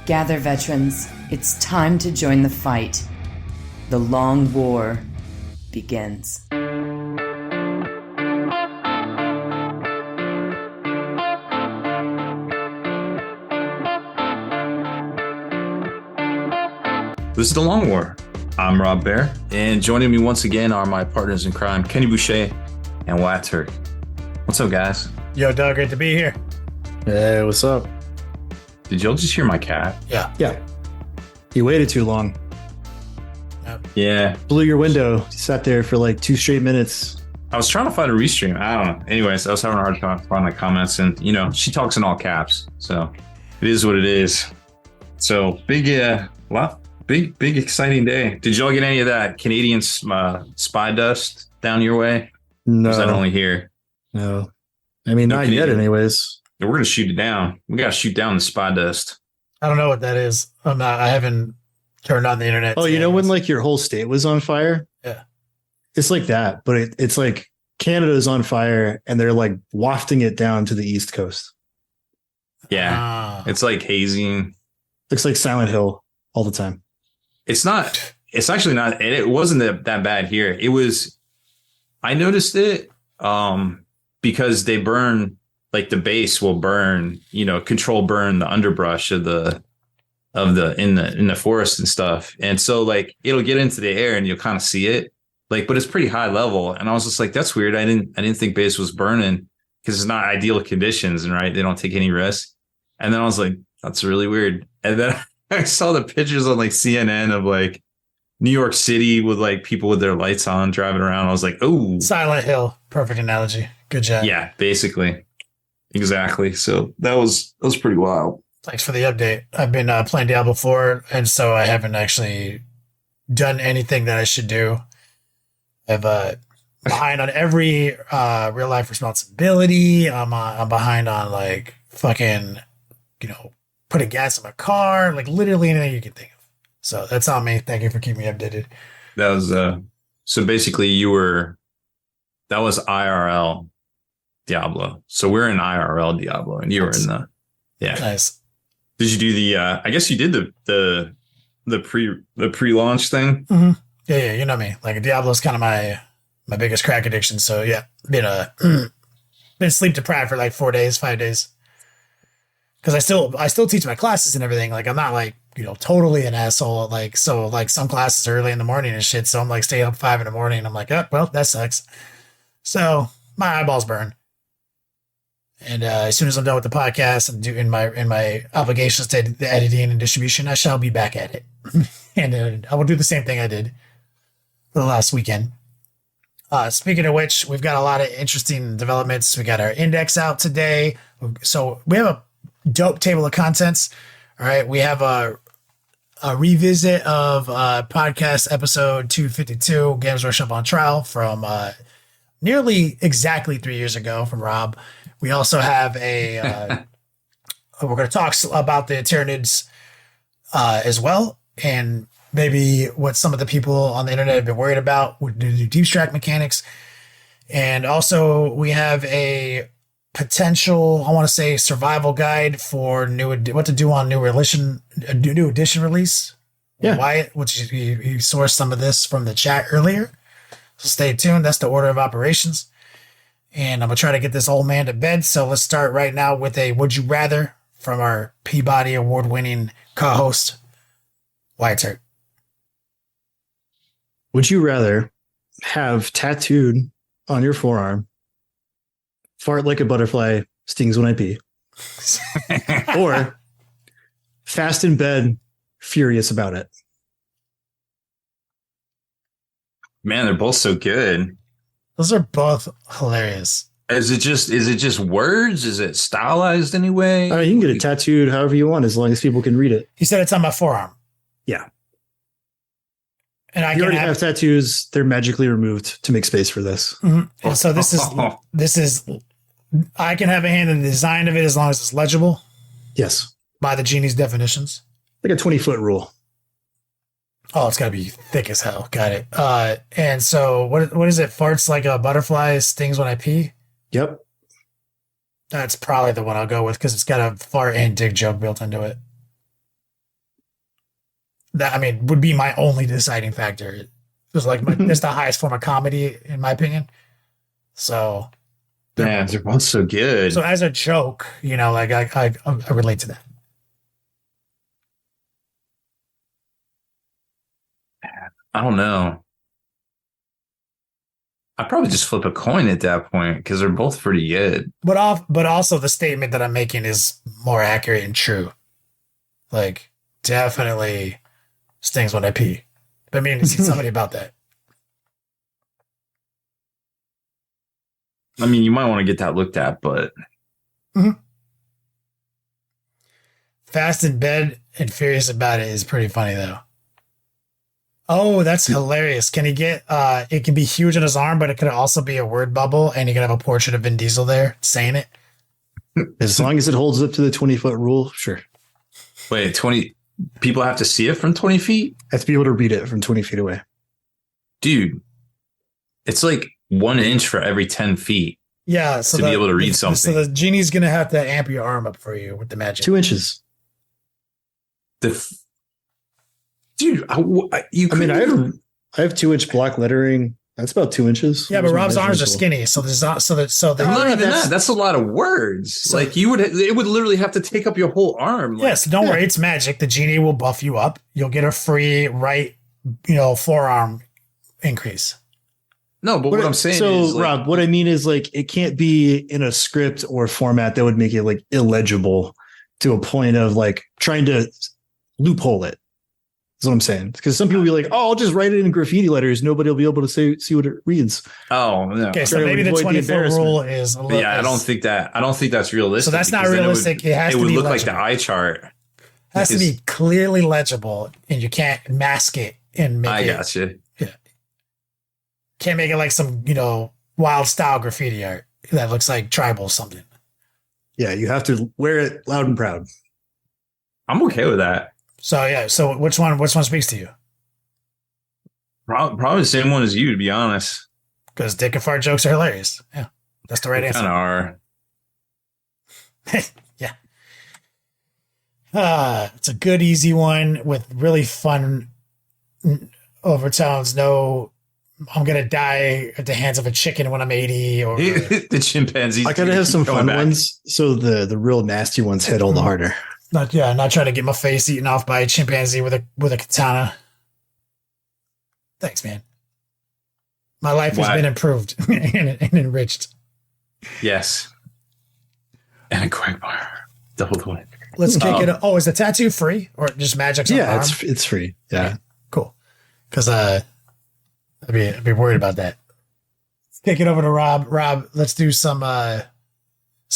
Gather, veterans. It's time to join the fight. The long war begins. This is The Long War. I'm Rob Bear, and joining me once again are my partners in crime, Kenny Boucher and Wyatt Turk. What's up, guys? Yo, Doug, great to be here. Hey, what's up? Did y'all just hear my cat? Yeah. You waited too long. Yeah. Blew your window. Sat there for like 2 straight minutes. I was trying to find a restream. I don't know. Anyways, I was having a hard time finding the comments, and, you know, she talks in all caps, so it is what it is. So, big, exciting day. Did y'all get any of that Canadian spy dust down your way? No. Or is that only here? No. I mean, not yet anyways. We're going to shoot it down. We got to shoot down the spy dust. I don't know what that is. I haven't turned on the internet. Oh, you know when like your whole state was on fire? Yeah. It's like that, but it's like Canada's on fire and they're like wafting it down to the East Coast. Yeah. It's like hazing. Looks like Silent Hill all the time. It's actually not, and it wasn't that bad here. It was, I noticed it because they burn, like the base will burn, control burn the underbrush in the forest and stuff. And so like it'll get into the air and you'll kind of see it, like, but it's pretty high level. And I was just like, that's weird. I didn't think base was burning because it's not ideal conditions, and right, they don't take any risks. And then I was like, that's really weird. And then I saw the pictures on like CNN of like New York City with like people with their lights on driving around. I was like, oh, Silent Hill. Perfect analogy. Good job. Yeah, basically. Exactly. So that was pretty wild. Thanks for the update. I've been playing Diablo 4, and so I haven't actually done anything that I should do. I've behind on every real life responsibility. I'm behind on like fucking, putting gas in my car, like literally anything you can think of. So that's on me. Thank you for keeping me updated. That was so basically that was IRL Diablo. So we're in IRL Diablo, and you were in Nice. Did you do the I guess you did the pre-launch thing? Mm-hmm. Yeah, you know me. Like Diablo's kind of my biggest crack addiction. So yeah, been sleep deprived for like 5 days. Because I still teach my classes and everything. Like I'm not like, totally an asshole. Like, so like some classes are early in the morning and shit. So I'm like staying up 5 a.m. and I'm like, oh, well, that sucks. So my eyeballs burn. And as soon as I'm done with the podcast and in my obligations to the editing and distribution, I shall be back at it. And I will do the same thing I did for the last weekend. Speaking of which, we've got a lot of interesting developments. We got our index out today. So we have a dope table of contents. All right. We have a revisit of podcast episode 252, Games Workshop on Trial, from nearly exactly 3 years ago from Rob. We also have we're going to talk about the Tyranids as well, and maybe what some of the people on the internet have been worried about with the deep strike mechanics. And also we have a potential, I want to say, survival guide for what to do on new edition release. Yeah. Wyatt, which he sourced some of this from the chat earlier. So stay tuned. That's the order of operations. And I'm going to try to get this old man to bed. So let's start right now with a Would You Rather from our Peabody Award-winning co-host, Wyatt Turk. Would you rather have tattooed on your forearm, fart like a butterfly stings when I pee, or fast in bed, furious about it? Man, they're both so good. Those are both hilarious. Is it just words? Is it stylized anyway? You can get it tattooed however you want, as long as people can read it. He said it's on my forearm. Yeah. And I you already have tattoos. They're magically removed to make space for this. Mm-hmm. And so this is, I can have a hand in the design of it as long as it's legible. Yes. By the genie's definitions. Like a 20-foot rule. Oh, it's got to be thick as hell. Got it. And so what is it? Farts like a butterfly, stings when I pee? Yep. That's probably the one I'll go with because it's got a fart and dick joke built into it. that, I mean, would be my only deciding factor. It was like it's the highest form of comedy, in my opinion. So, Man, they're both so good. so as a joke, you know, like I relate to that. I don't know. I'd probably just flip a coin at that point because they're both pretty good. But also the statement that I'm making is more accurate and true. Like, definitely stings when I pee. But I mean to see somebody about that. I mean, you might want to get that looked at, but Fast in bed and furious about it is pretty funny though. Oh, that's hilarious. Can he get it can be huge on his arm, but it could also be a word bubble and you can have a portrait of Vin Diesel there saying it. As long as it holds up to the 20-foot rule, sure. wait, 20 people have to see it from 20 feet? I have to be able to read it from 20 feet away. Dude, it's like 1 inch for every 10 feet Yeah, so to be able to read something. So the genie's gonna have to amp your arm up for you with the magic. 2 inches. Dude, I mean, I have 2-inch block lettering. That's about 2 inches. Yeah, but Rob's arms are skinny, so there's not so not even that. That's a lot of words. So- like it would literally have to take up your whole arm. Like, yes, don't worry, it's magic. The genie will buff you up. You'll get a free right, forearm increase. no, but what I'm saying so, is, like, Rob, what I mean is like it can't be in a script or format that would make it like illegible to a point of like trying to loophole it. That's what I'm saying. Because some people be like, "Oh, I'll just write it in graffiti letters. Nobody will be able to see what it reads." oh no. Okay, so Try to maybe the avoid the 20-foot rule is a little. Yeah, I don't think that's realistic. So that's not because then realistic. It has it to would be look legible. like the eye chart. Has to be clearly legible, and you can't mask it and make I it. gotcha. Can't make it like some wild style graffiti art that looks like tribal something. Yeah, you have to wear it loud and proud. I'm okay with that. So yeah, so which one speaks to you? Probably the same one as you, to be honest. Because dick and fart jokes are hilarious. Yeah, that's the right Kind of answer. are. Yeah. It's a good, easy one with really fun overtones. No, I'm gonna die at the hands of a chicken when I'm 80. Or The chimpanzees. I gotta have some going fun back. ones, so the real nasty ones hit all the harder. not trying to get my face eaten off by a chimpanzee with a katana. Thanks, man. My life has Why? been improved and enriched. Yes. And a Quagmire. Double the win. Let's kick it. Oh, is the tattoo free or just magic's on the Yeah, arm? it's free. Yeah. Cool. Because I'd be worried about that. Let's kick it over to Rob. Rob, let's do some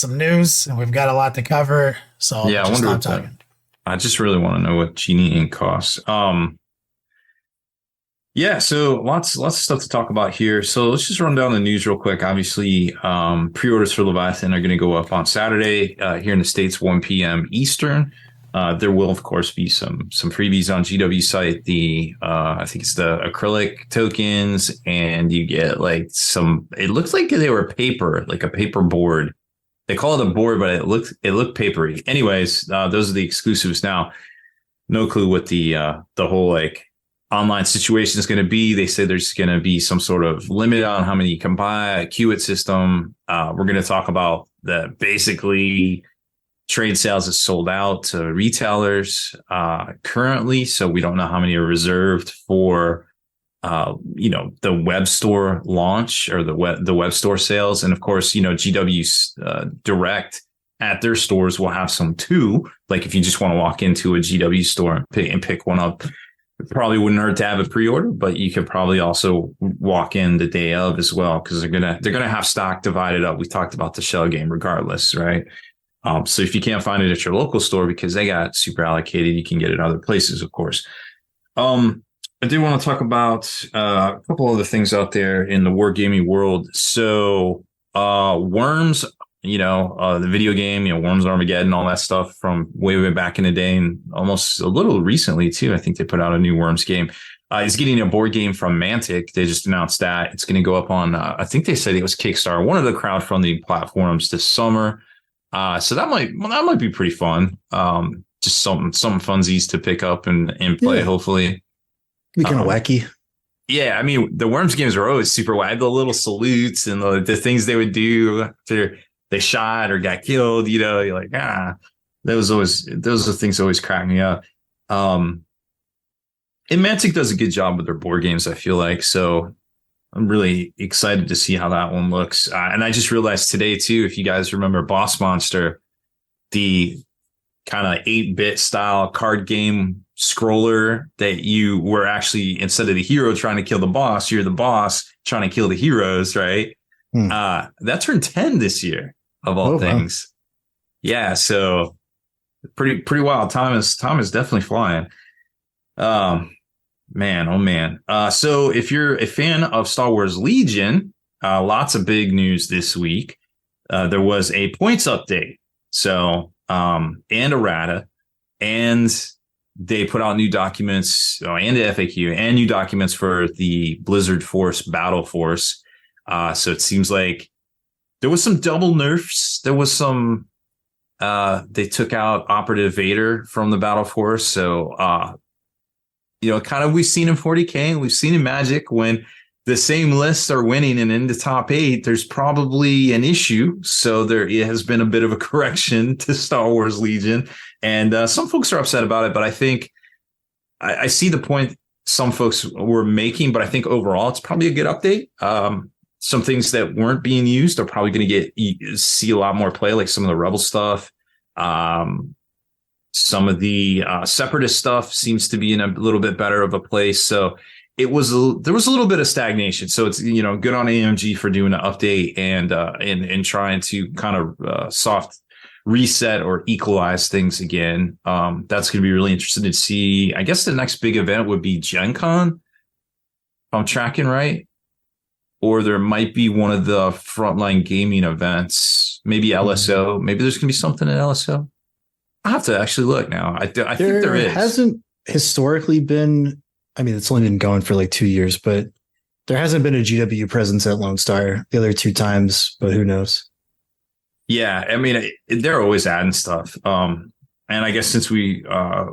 news, and we've got a lot to cover. So Yeah, I just wonder stop what I just really want to know what Genie Ink costs. Yeah, so lots of stuff to talk about here. So let's just run down the news real quick. Obviously, pre-orders for Leviathan are going to go up on Saturday here in the States, 1 p.m. Eastern. There will, of course, be some freebies on GW's site. I think it's the acrylic tokens, and you get like it looks like they were paper, like a paper board. They call it a board, but it looked papery. Anyways, those are the exclusives now. No clue what the whole like online situation is going to be. They say there's going to be some sort of limit on how many you can buy, a queue it system. We're going to talk about that. Basically, trade sales is sold out to retailers currently, so we don't know how many are reserved for the web store launch or the web store sales. And of course, GW's direct at their stores will have some too. Like if you just want to walk into a GW store and pick one up, it probably wouldn't hurt to have a pre-order, but you could probably also walk in the day of as well, because they're gonna have stock divided up. We talked about the shell game regardless, right? So if you can't find it at your local store because they got super allocated, you can get it other places, of course. I do want to talk about a couple other things out there in the wargaming world. So Worms, the video game, Worms Armageddon, all that stuff from way back in the day, and almost a little recently too. I think they put out a new Worms game. Is getting a board game from Mantic. They just announced that it's going to go up on, I think they said it was Kickstarter, one of the crowdfunding platforms this summer. So that might be pretty fun. just some funsies to pick up and play. Yeah. Hopefully, Be kind of wacky. Yeah, I mean, the Worms games are always super wide. The little salutes and the things they would do after they shot or got killed. You know, you're like, those are things that always crack me up. And Mantic does a good job with their board games, I feel like. So I'm really excited to see how that one looks. And I just realized today, too, if you guys remember Boss Monster, the kind of 8-bit style card game scroller that you were actually, instead of the hero trying to kill the boss, you're the boss trying to kill the heroes, right? That turned 10 this year, of all things. Wow. Yeah, so pretty wild. Time is definitely flying. Man, oh man. So if you're a fan of Star Wars Legion, lots of big news this week. There was a points update. So, and errata, and they put out new documents and the FAQ and new documents for the Blizzard Force Battle Force. So it seems like there was some double nerfs. There was some, they took out Operative Vader from the Battle Force. So, kind of we've seen in 40K and we've seen in Magic when the same lists are winning and in the top 8, there's probably an issue. So there has been a bit of a correction to Star Wars Legion. And some folks are upset about it, but I think I see the point some folks were making, but I think overall it's probably a good update. Some things that weren't being used are probably going to see a lot more play, like some of the Rebel stuff. Some of the Separatist stuff seems to be in a little bit better of a place. So there was a little bit of stagnation. So it's, good on AMG for doing an update and trying to kind of soft reset or equalize things again. That's going to be really interesting to see. I guess the next big event would be Gen Con, if I'm tracking right. Or there might be one of the Frontline Gaming events, maybe LSO. Maybe there's going to be something at LSO. I have to actually look now. I think there is. Hasn't historically been, I mean, it's only been going for like 2 years, but there hasn't been a GW presence at Lone Star the other 2 times, but who knows? Yeah, I mean, they're always adding stuff. And I guess since we, I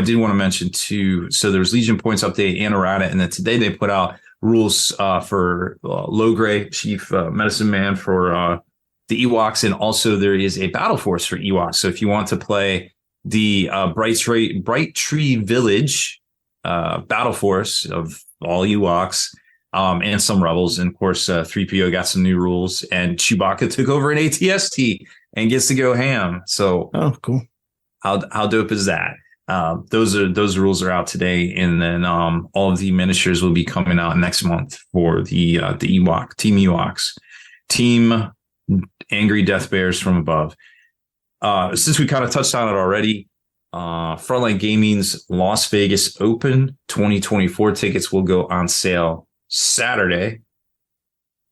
did want to mention too, so there's Legion Points update and errata, and then today they put out rules for Logray, Chief Medicine Man for the Ewoks, and also there is a Battle Force for Ewoks. So if you want to play the Bright Tree Village Battle Force of all Ewoks and some Rebels, and of course 3PO got some new rules, and Chewbacca took over an ATST and gets to go ham. So cool. How dope is that? Those rules are out today, and then all of the miniatures will be coming out next month for the Ewok Team Ewoks, Team Angry Death Bears from above. Since we kind of touched on it already, Frontline Gaming's Las Vegas Open 2024 tickets will go on sale Saturday,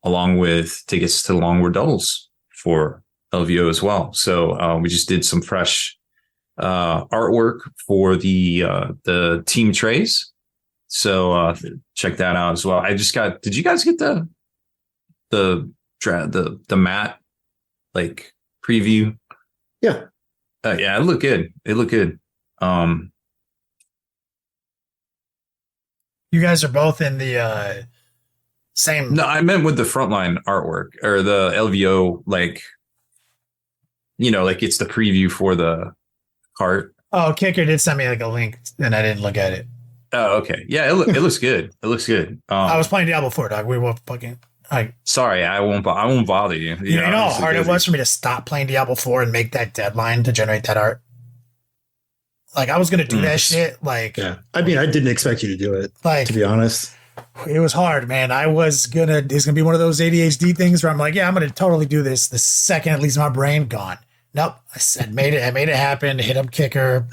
along with tickets to Long War Doubles for LVO as well. So we just did some fresh artwork for the team trays. So check that out as well. Did you guys get the mat like preview? Yeah. Yeah, it looked good. You guys are both in the same. No, I meant with the Frontline artwork or the LVO, like it's the preview for the cart. Oh, Kicker did send me like a link, and I didn't look at it. Oh, okay. Yeah, it looks good. It looks good. I was playing Diablo 4, dog. We were fucking. Sorry, I won't bother you. You know how hard it was for me to stop playing Diablo 4 and make that deadline to generate that art? Like, I was going to do that shit. Like, yeah. I mean, I didn't expect you to do it, like, to be honest. It was hard, man. It's going to be one of those ADHD things where I'm like, yeah, I'm going to totally do this the second at least my brain gone. Nope. I made it happen. Hit up Kicker.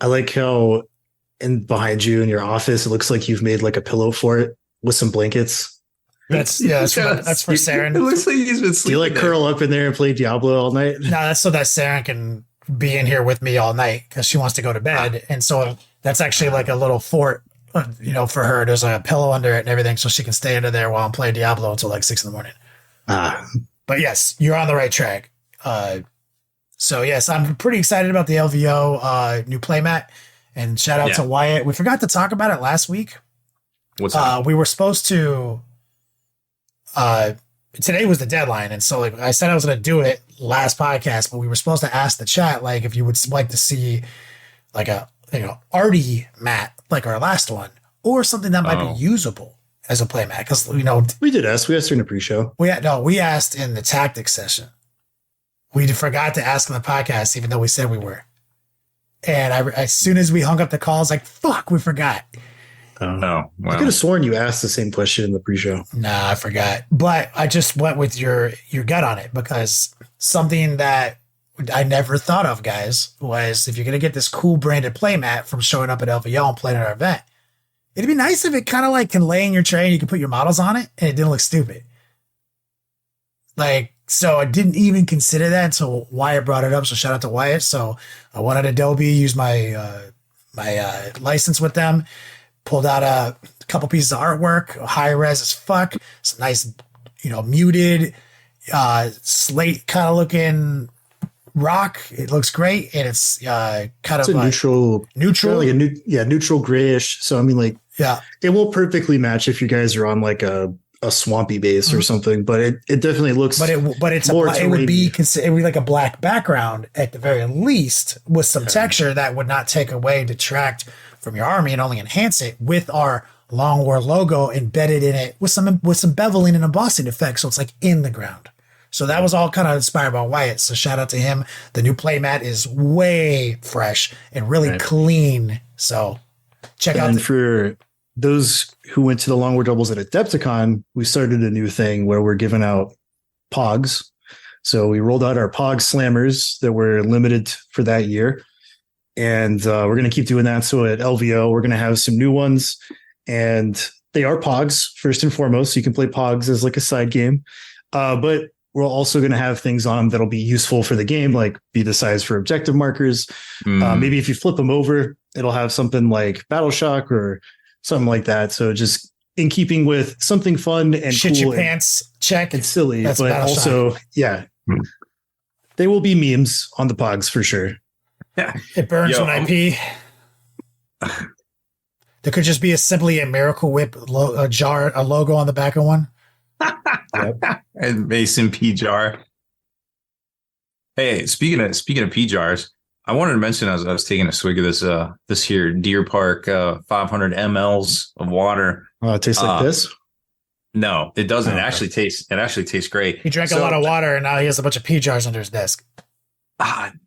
I like how behind you in your office, it looks like you've made like a pillow for it with some blankets. That's for Saren. It looks like he's been sleeping. Do you like curl up in there and play Diablo all night? No, that's so that Saren can be in here with me all night because she wants to go to bed. And so that's actually like a little fort, for her. There's a pillow under it and everything, so she can stay under there while I'm playing Diablo until like 6 a.m. But yes, you're on the right track. So yes, I'm pretty excited about the LVO new playmat. And shout out to Wyatt. We forgot to talk about it last week. What's that? We were supposed to. Today was the deadline, and so like I said, I was going to do it last podcast, but we were supposed to ask the chat like if you would like to see like a arty mat like our last one, or something that might be usable as a playmat. Because we did ask. We asked during the pre-show. We asked in the tactics session. We forgot to ask in the podcast, even though we said we were. And as soon as we hung up the call, I was like, "Fuck, we forgot." Oh, wow. I could have sworn you asked the same question in the pre-show. Nah, I forgot. But I just went with your gut on it because something that I never thought of, guys, was if you're going to get this cool branded playmat from showing up at LVO and playing at our event, it'd be nice if it kind of like can lay in your tray and you can put your models on it and it didn't look stupid. Like, so I didn't even consider that until Wyatt brought it up. So shout out to Wyatt. So I went at Adobe, used my license with them. Pulled out a couple pieces of artwork, high res as fuck, some nice, muted, slate kind of looking rock. It looks great, and it's kind of a neutral, like a neutral grayish. So I mean, like, it won't perfectly match if you guys are on like a swampy base or something, but it definitely looks. But it would be like a black background at the very least with some texture that would not take away, detract from your army and only enhance it with our Long War logo embedded in it with some beveling and embossing effects. So it's like in the ground. So that was all kind of inspired by Wyatt. So shout out to him. The new playmat is way fresh and really clean. So check out. And for those who went to the Long War doubles at Adepticon, we started a new thing where we're giving out Pogs. So we rolled out our Pog Slammers that were limited for that year. And we're going to keep doing that. So at LVO, we're going to have some new ones. And they are Pogs, first and foremost. So you can play Pogs as like a side game. But we're also going to have things on them that'll be useful for the game, like be the size for objective markers. Maybe if you flip them over, it'll have something like Battle Shock or something like that. So just in keeping with something fun and shit cool your pants, check. And silly. That's but also, they will be memes on the Pogs for sure. Yeah, it burns when I pee. There could just be simply a Miracle Whip a logo on the back of one. And Mason P jar. Hey, speaking of P jars, I wanted to mention as I was taking a swig of this here Deer Park 500 mLs of water. It tastes like this. No, it doesn't. It actually tastes great. He drank a lot of water and now he has a bunch of P jars under his desk.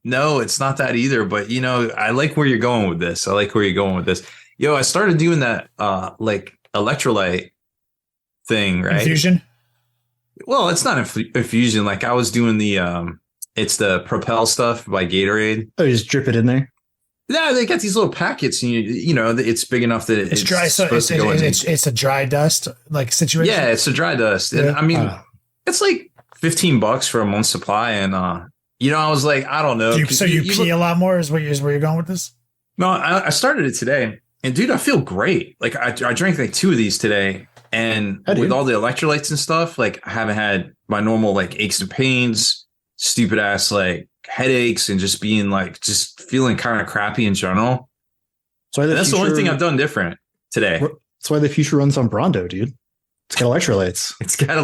No, it's not that either. But I like where you're going with this. I started doing that like electrolyte thing, right? Infusion. Well, it's not infusion. Like I was doing it's the Propel stuff by Gatorade. Oh, you just drip it in there. Yeah, they got these little packets, and it's big enough that it's dry. So it's a dry dust like situation. Yeah, it's a dry dust, and I mean, it's like $15 for a month's supply, and I was like, I don't know. You pee a lot more is where you're going with this? No, I started it today, and dude, I feel great. Like I drank like 2 of these today, and with all the electrolytes and stuff, like I haven't had my normal like aches and pains, stupid ass like headaches, and just being like just feeling kind of crappy in general. So that's the only thing I've done different today. That's why the future runs on Brondo, dude. It's got electrolytes. It's got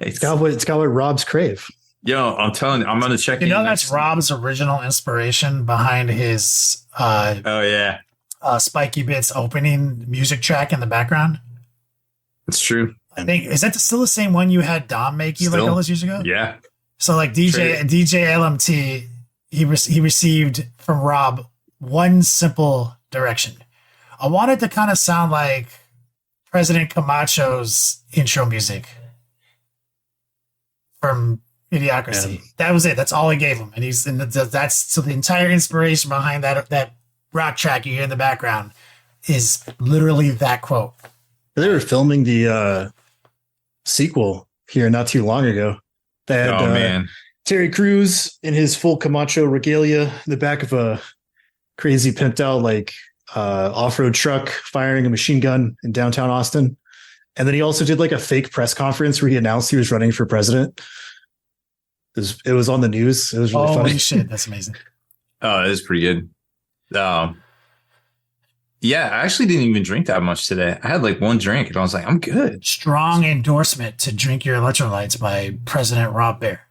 It's got what Rob's crave. Yo, I'm telling you, I'm gonna check. That's Rob's original inspiration behind his Spiky Bits opening music track in the background. It's true. I think is that still the same one you had Dom make you like all those years ago? Yeah. So like DJ LMT, he received from Rob one simple direction. I wanted to kind of sound like President Camacho's intro music from Idiocracy. Yeah. That was it. That's all he gave him, and that's so the entire inspiration behind that rock track you hear in the background is literally that quote. They were filming the sequel here not too long ago. Man, Terry Crews in his full Camacho regalia in the back of a crazy pimped out like off-road truck firing a machine gun in downtown Austin. And then he also did like a fake press conference where he announced he was running for president. It was on the news. It was really Holy funny. shit, that's amazing. Oh, it is pretty good. Yeah, I actually didn't even drink that much today. I had like one drink and I was like, I'm good. Strong endorsement to drink your electrolytes by President Rob Bear.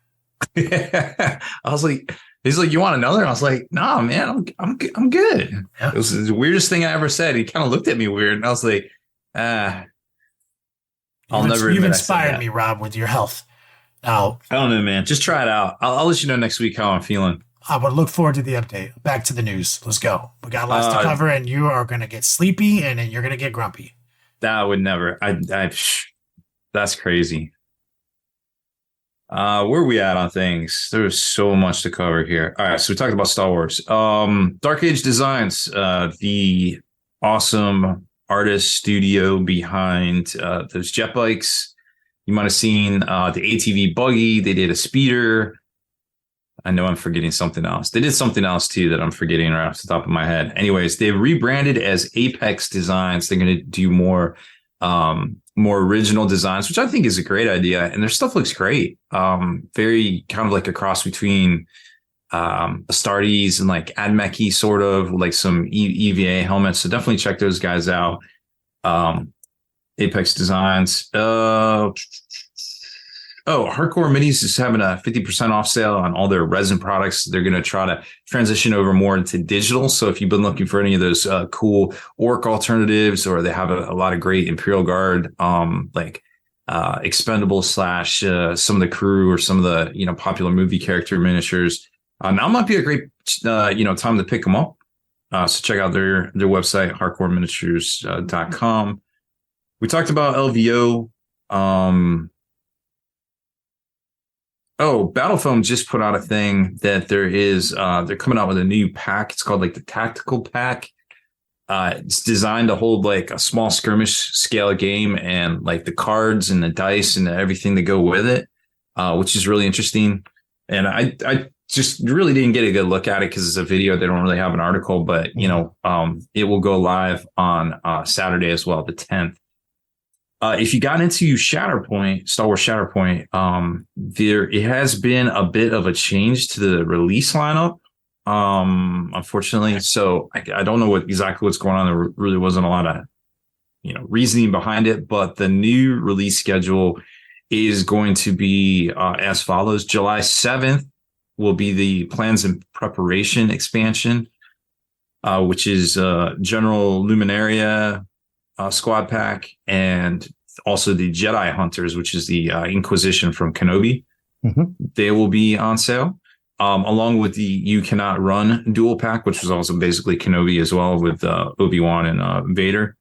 I was like, he's like, you want another? I was like, nah, man, I'm good. Yeah. It was the weirdest thing I ever said. He kind of looked at me weird, and I was like, I'll never. You've admit I said inspired that. me, Rob, with your health. Now, I don't know, man. Just try it out. I'll let you know next week how I'm feeling. I would look forward to the update. Back to the news. Let's go. We got lots to cover, and you are going to get sleepy, and then you're going to get grumpy. That would never. That's crazy. Where are we at on things? There's so much to cover here. All right, so we talked about Star Wars. Dark Age Designs, the awesome artist studio behind those jet bikes. You might have seen the ATV buggy. They did a speeder. I know I'm forgetting something else. They did something else too that I'm forgetting right off the top of my head. Anyways, they've rebranded as Apex Designs. They're going to do more original designs, which I think is a great idea. And their stuff looks great. Very kind of like a cross between Astartes and like Admech-y sort of, like some EVA helmets. So definitely check those guys out. Apex Designs. Hardcore Minis is having a 50% off sale on all their resin products. They're going to try to transition over more into digital. So if you've been looking for any of those cool orc alternatives, or they have a lot of great Imperial Guard, expendable / some of the crew or some of the, popular movie character miniatures, now might be a great, time to pick them up. So check out their website, hardcoreminiatures.com. We talked about LVO. Battle Foam just put out a thing that they're coming out with a new pack. It's called like the Tactical Pack. It's designed to hold like a small skirmish scale game and like the cards and the dice and everything that go with it, which is really interesting. And I just really didn't get a good look at it because it's a video. They don't really have an article, but it will go live on Saturday as well, the 10th. If you got into Shatterpoint, Star Wars Shatterpoint, it has been a bit of a change to the release lineup, unfortunately. So I don't know exactly what's going on. There really wasn't a lot of, reasoning behind it. But the new release schedule is going to be as follows. July 7th will be the Plans and Preparation expansion, which is General Luminaria squad pack, and also the Jedi Hunters, which is the Inquisition from Kenobi. Mm-hmm. They will be on sale, along with the You Cannot Run dual pack, which was also basically Kenobi as well, with Obi-Wan and Vader,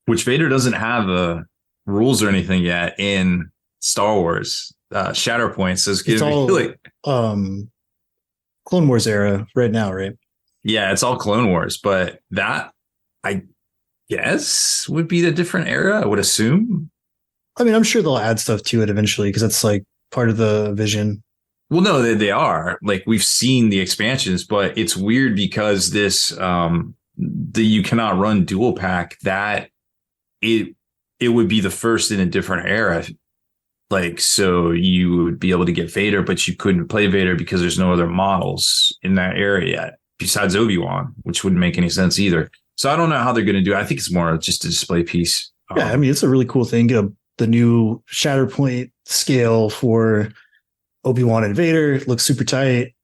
which Vader doesn't have rules or anything yet in Star Wars Shatterpoint. So it's all like Clone Wars era right now, right? Yeah, it's all Clone Wars, but that guess would be the different era, I would assume. I mean, I'm sure they'll add stuff to it eventually because that's like part of the vision. Well, no, they are. Like, we've seen the expansions, but it's weird because this the You Cannot Run dual pack, that it would be the first in a different era. Like, so you would be able to get Vader, but you couldn't play Vader because there's no other models in that area yet besides Obi-Wan, which wouldn't make any sense either. So I don't know how they're going to do it. I think it's more just a display piece. Yeah, I mean, it's a really cool thing. The new Shatterpoint scale for Obi-Wan and Vader looks super tight.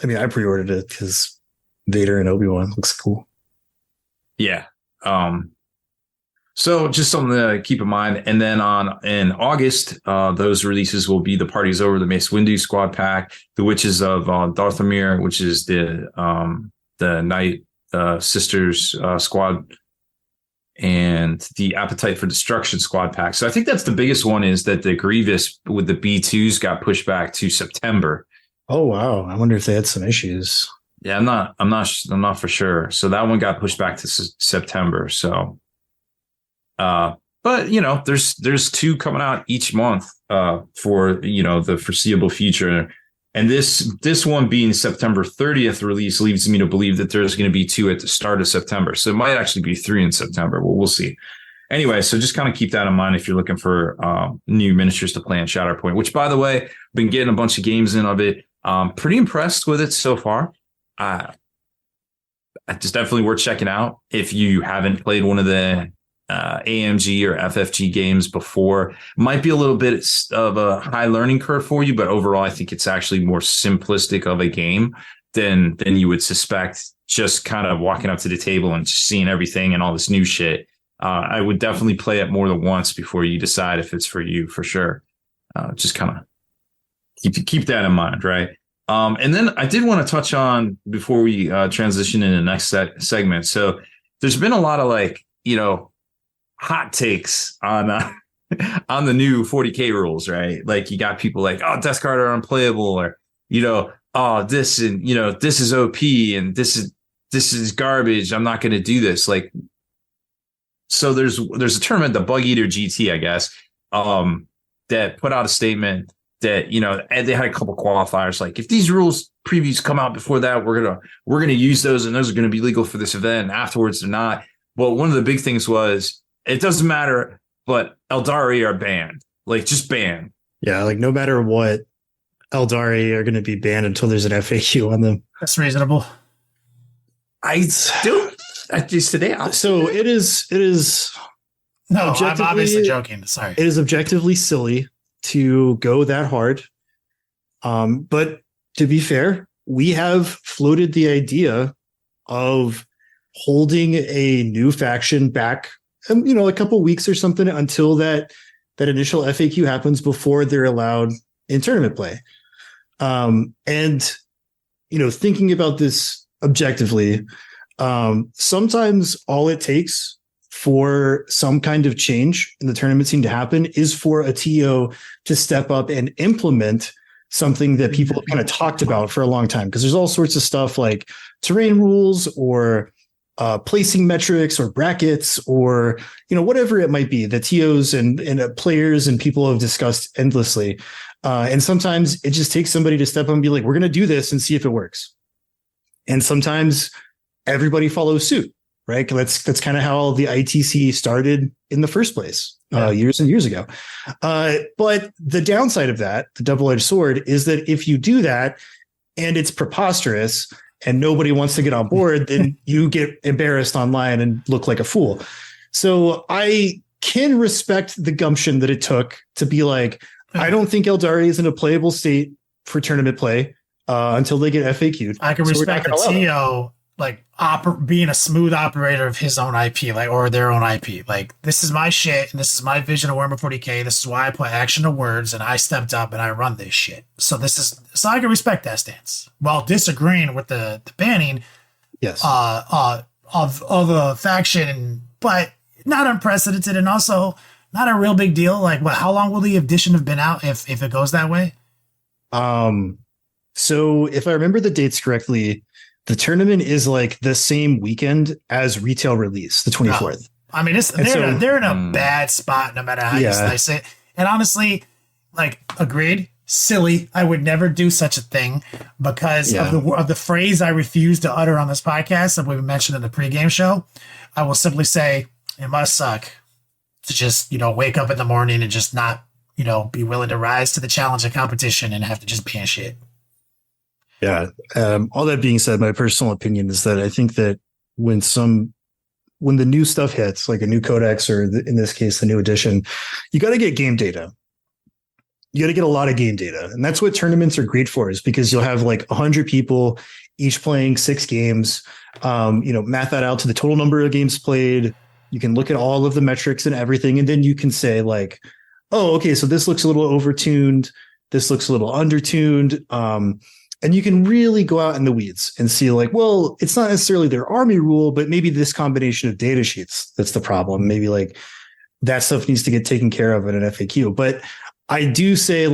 I mean, I pre-ordered it because Vader and Obi-Wan looks cool. Yeah. So just something to keep in mind. And then in August, those releases will be The Party's Over, the Mace Windu squad pack, The Witches of Darthamir, which is the Night Sisters squad, and the Appetite for Destruction squad pack. So I think that's the biggest one, is that the Grievous with the B2s got pushed back to September. Oh wow, I wonder if they had some issues. Yeah, I'm not for sure. So that one got pushed back to September. So but there's two coming out each month for the foreseeable future. And this one being September 30th release leads me to believe that there's going to be two at the start of September. So it might actually be 3 in September. Well, we'll see. Anyway, so just kind of keep that in mind if you're looking for new miniatures to play in Shatterpoint, which, by the way, been getting a bunch of games in of it. Pretty impressed with it so far. It's definitely worth checking out if you haven't played one of the AMG or FFG games before. Might be a little bit of a high learning curve for you, but overall, I think it's actually more simplistic of a game than you would suspect. Just kind of walking up to the table and just seeing everything and all this new shit. I would definitely play it more than once before you decide if it's for you, for sure. Just kind of keep that in mind, right? And then I did want to touch on before we transition into the next segment. So there's been a lot of hot takes on on the new 40K rules, right? Like you got people like, oh, Death Guard are unplayable, or oh, this and this is OP and this is garbage. I'm not going to do this. Like, so there's a tournament, the Bug Eater GT, I guess, that put out a statement that and they had a couple qualifiers, like if these rules previews come out before that, we're gonna use those, and those are gonna be legal for this event, and afterwards they're not. Well, one of the big things was it doesn't matter, but Eldari are banned, like just banned. Yeah, like no matter what, Eldari are going to be banned until there's an FAQ on them. That's reasonable. I still today. So it is. No, I'm obviously joking. Sorry. It is objectively silly to go that hard. But to be fair, we have floated the idea of holding a new faction back, a couple weeks or something until that initial FAQ happens before they're allowed in tournament play. And thinking about this objectively, sometimes all it takes for some kind of change in the tournament scene to happen is for a TO to step up and implement something that people have kind of talked about for a long time. Because there's all sorts of stuff like terrain rules or placing metrics or brackets or, whatever it might be that TOs and players and people have discussed endlessly. And sometimes it just takes somebody to step up and be like, we're going to do this and see if it works. And sometimes everybody follows suit, right? That's kind of how the ITC started in the first place, years and years ago. But the downside of that, the double-edged sword, is that if you do that and it's preposterous and nobody wants to get on board, then you get embarrassed online and look like a fool. So I can respect the gumption that it took to be like, I don't think Eldari is in a playable state for tournament play until they get FAQ'd. I can respect the TO being a smooth operator of his own IP, or their own IP. Like, this is my shit, and this is my vision of Warhammer 40K. This is why I put action to words, and I stepped up and I run this shit. So I can respect that stance while disagreeing with the banning, yes, of a faction, but not unprecedented, and also not a real big deal. Like, how long will the edition have been out if it goes that way? So if I remember the dates correctly, the tournament is like the same weekend as retail release, the 24th. I mean, they're in a bad spot no matter how you slice it. And honestly, agreed, silly. I would never do such a thing because of the phrase I refuse to utter on this podcast that we mentioned in the pregame show. I will simply say it must suck to just, wake up in the morning and just not, be willing to rise to the challenge of competition and have to just ban shit. Yeah. All that being said, my personal opinion is that I think that when the new stuff hits, like a new codex, or in this case, the new edition, you got to get game data. You got to get a lot of game data. And that's what tournaments are great for, is because you'll have 100 people each playing 6 games, math that out to the total number of games played. You can look at all of the metrics and everything. And then you can say oh, okay, so this looks a little overtuned. This looks a little undertuned. And you can really go out in the weeds and see it's not necessarily their army rule, but maybe this combination of data sheets, that's the problem. Maybe that stuff needs to get taken care of in an FAQ. But I do say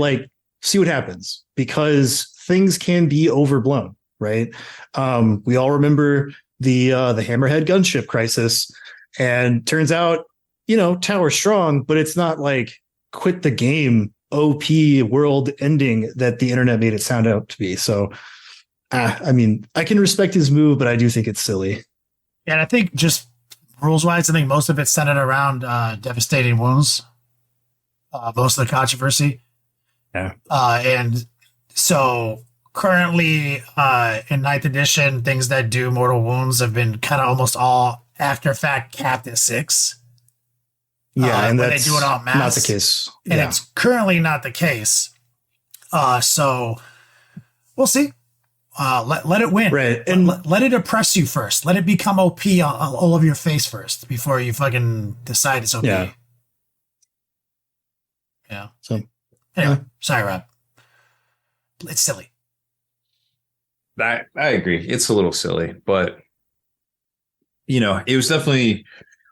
see what happens, because things can be overblown, right? We all remember the Hammerhead gunship crisis, and turns out, Tower strong, but it's not quit the game OP world ending that the internet made it sound out to be. So, I mean, I can respect his move, but I do think it's silly. And I think just rules wise. I think most of it's centered around devastating wounds. Most of the controversy. Yeah. And so currently in 9th edition, things that do mortal wounds have been kind of almost all after fact capped at 6. Yeah, and when that's they do it en masse. not the case. And it's currently not the case. So we'll see. Let it win. Right. And let it oppress you first. Let it become OP all over your face first before you fucking decide it's OP. Yeah. Yeah. So anyway, sorry, Rob. It's silly. I agree. It's a little silly, but it was definitely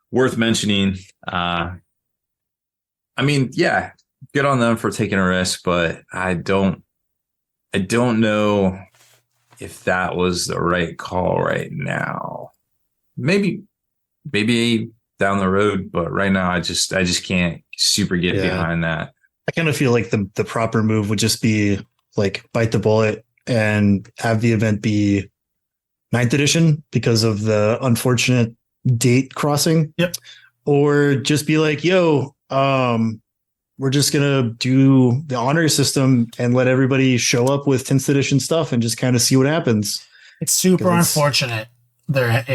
worth mentioning. I mean, yeah, good on them for taking a risk, but I don't know if that was the right call right now. Maybe down the road, but right now I just can't super get behind that. I kind of feel like the proper move would just be like bite the bullet and have the event be 9th edition because of the unfortunate date crossing. Yep. Or just be like, yo, we're just going to do the honor system and let everybody show up with 10th edition stuff and just kind of see what happens. It's super unfortunate there,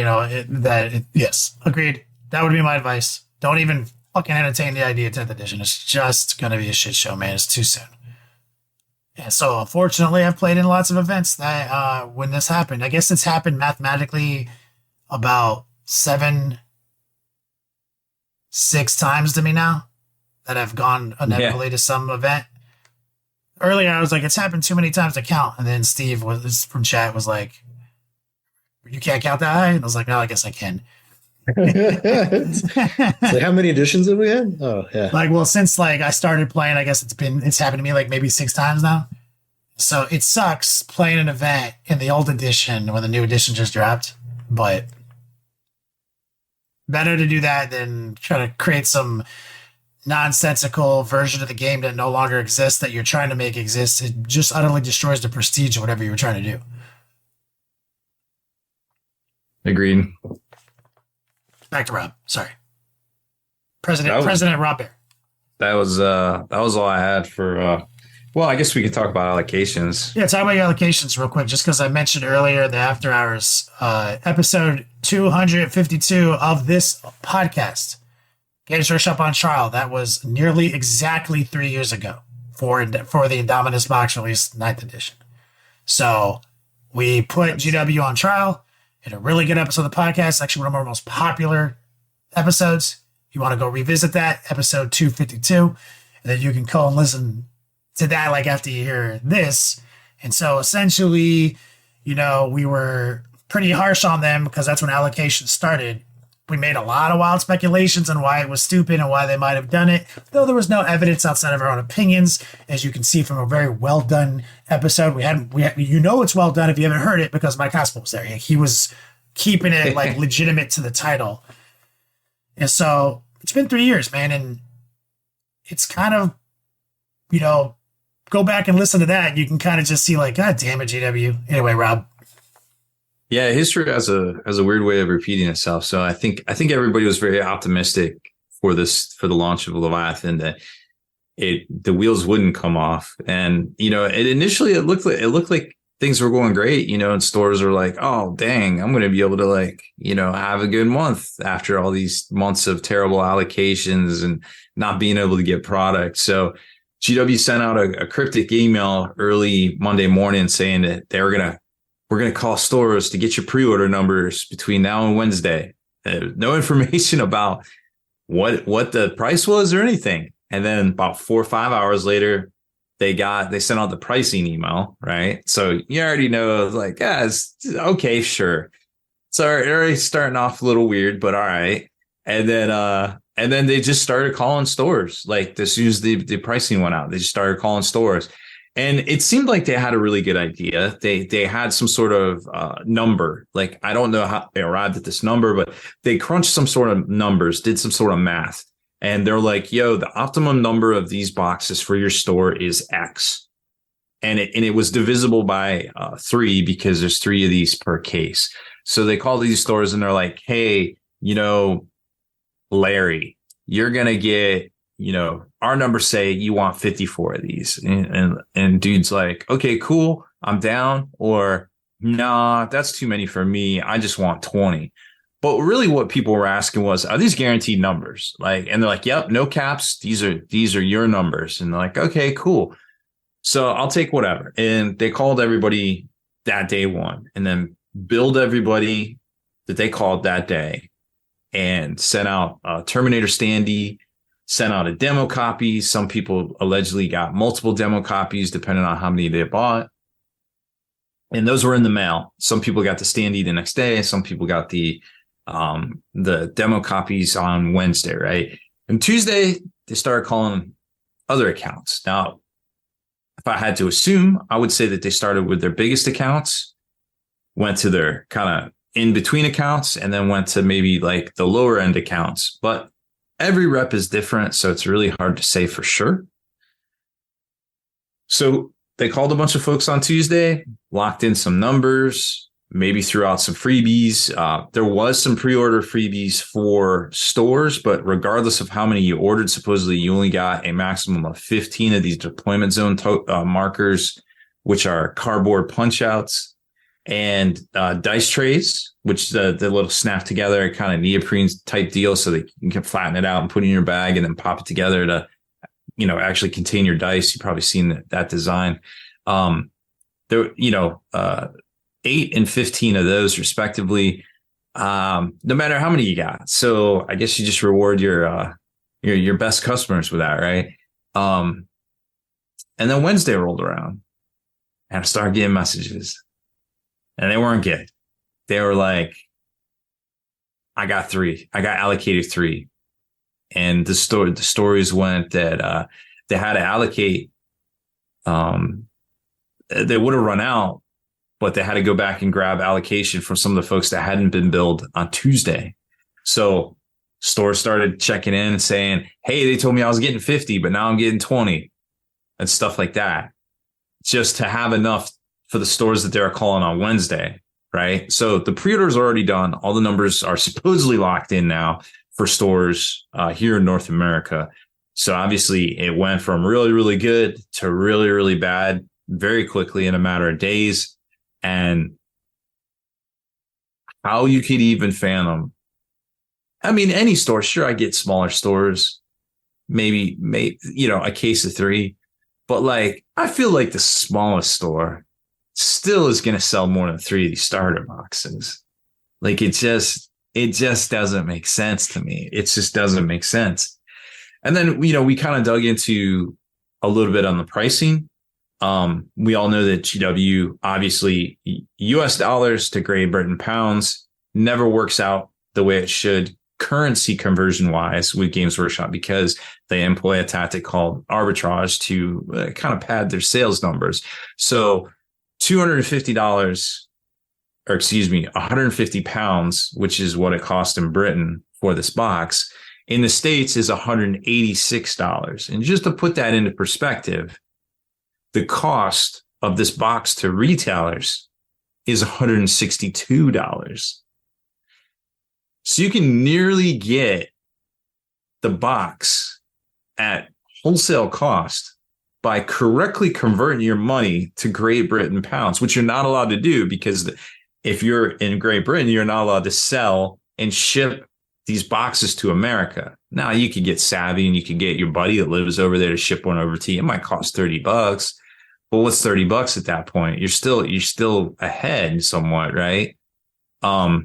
yes, agreed. That would be my advice. Don't even fucking entertain the idea of 10th edition. It's just going to be a shit show, man. It's too soon. And so unfortunately I've played in lots of events that, when this happened, I guess it's happened mathematically about 6 times to me now that I've gone inevitably to some event. Earlier, I was like, it's happened too many times to count. And then Steve from chat was like, you can't count that high? And I was like, no, I guess I can. So how many editions have we had? Oh, yeah. Like, well, since like I started playing, I guess it's happened to me like maybe 6 times now. So it sucks playing an event in the old edition when the new edition just dropped. But better to do that than try to create some nonsensical version of the game that no longer exists that you're trying to make exist. It just utterly destroys the prestige of whatever you were trying to do. Agreed. Back to Rob. Sorry. President Rob Bear. That was all I had for well, I guess we could talk about allocations. Yeah, talk about your allocations real quick, just because I mentioned earlier the After Hours episode 252 of this podcast. Games Workshop on Trial. That was nearly exactly 3 years ago for the Indominus box release 9th edition. So we put GW on trial in a really good episode of the podcast. Actually, one of our most popular episodes. You want to go revisit that, episode 252, and then you can go and listen to that like after you hear this. And so essentially, we were pretty harsh on them because that's when allocations started. We made a lot of wild speculations on why it was stupid and why they might have done it, though there was no evidence outside of our own opinions, as you can see from a very well done episode. We had it's well done if you haven't heard it because Mike Hospital was there. He was keeping it like legitimate to the title. And so it's been 3 years, man, and it's kind of, go back and listen to that. And you can kind of just see like, God damn it, GW. Anyway, Rob. Yeah, history has a weird way of repeating itself. So I think everybody was very optimistic for the launch of Leviathan that the wheels wouldn't come off. And it looked like things were going great, and stores are like, oh dang, I'm going to be able to have a good month after all these months of terrible allocations and not being able to get product. So GW sent out a cryptic email early Monday morning saying that we're going to call stores to get your pre-order numbers between now and Wednesday. No information about what the price was or anything. And then about 4 or 5 hours later, they sent out the pricing email, right? So you already know, like, it's okay, sure. So already starting off a little weird, but all right. And then they just started calling stores. Like, as soon as the pricing went out, they just started calling stores. And it seemed like they had a really good idea. They had some sort of number. Like, I don't know how they arrived at this number, but they crunched some sort of numbers, did some sort of math. And they're like, yo, the optimum number of these boxes for your store is X. And it was divisible by 3 because there's 3 of these per case. So they call these stores and they're like, hey, Larry, you're going to get, our numbers say you want 54 of these. And dude's like, okay, cool. I'm down. Or nah, that's too many for me. I just want 20. But really what people were asking was, are these guaranteed numbers? And they're like, yep, no caps. These are your numbers. And they're like, okay, cool. So I'll take whatever. And they called everybody that day one and then billed everybody that they called that day and sent out a Terminator standee, sent out a demo copy. Some people allegedly got multiple demo copies depending on how many they bought. And those were in the mail. Some people got the standee the next day. Some people got the demo copies on Wednesday, right? And Tuesday, they started calling other accounts. Now, if I had to assume, I would say that they started with their biggest accounts, went to their kind of in-between accounts, and then went to maybe like the lower end accounts. But every rep is different, so it's really hard to say for sure. So they called a bunch of folks on Tuesday, locked in some numbers, maybe threw out some freebies. There was some pre-order freebies for stores, but regardless of how many you ordered, supposedly you only got a maximum of 15 of these deployment zone markers, which are cardboard punch outs, and dice trays, which the little snap together kind of neoprene type deal so that you can flatten it out and put it in your bag and then pop it together to, actually contain your dice. You've probably seen that design. There, 8 and 15 of those respectively, no matter how many you got. So I guess you just reward your best customers with that, right? And then Wednesday rolled around and I started getting messages and they weren't good. They were like, I got 3. I got allocated 3. And the stories went that they had to allocate. They would have run out, but they had to go back and grab allocation from some of the folks that hadn't been billed on Tuesday. So stores started checking in and saying, hey, they told me I was getting 50, but now I'm getting 20 and stuff like that, just to have enough for the stores that they're calling on Wednesday, right? So the pre-orders are already done. All the numbers are supposedly locked in now for stores here in North America. So obviously it went from really, really good to really, really bad very quickly in a matter of days. And how you could even fathom. I mean, any store, sure, I get smaller stores, maybe, a case of 3. But I feel like the smallest store still is going to sell more than 3 of these starter boxes. It just doesn't make sense to me. It just doesn't make sense. And then, we kind of dug into a little bit on the pricing. We all know that GW, obviously, US dollars to Great Britain pounds never works out the way it should currency conversion wise with Games Workshop because they employ a tactic called arbitrage to kind of pad their sales numbers. So $250, or excuse me, 150 pounds, which is what it cost in Britain for this box, in the States is $186. And just to put that into perspective, the cost of this box to retailers is $162. So you can nearly get the box at wholesale cost by correctly converting your money to Great Britain pounds, which you're not allowed to do because if you're in Great Britain, you're not allowed to sell and ship these boxes to America. Now you could get savvy and you could get your buddy that lives over there to ship one over to you. It might cost $30, but what's $30 at that point? You're still ahead somewhat, right? So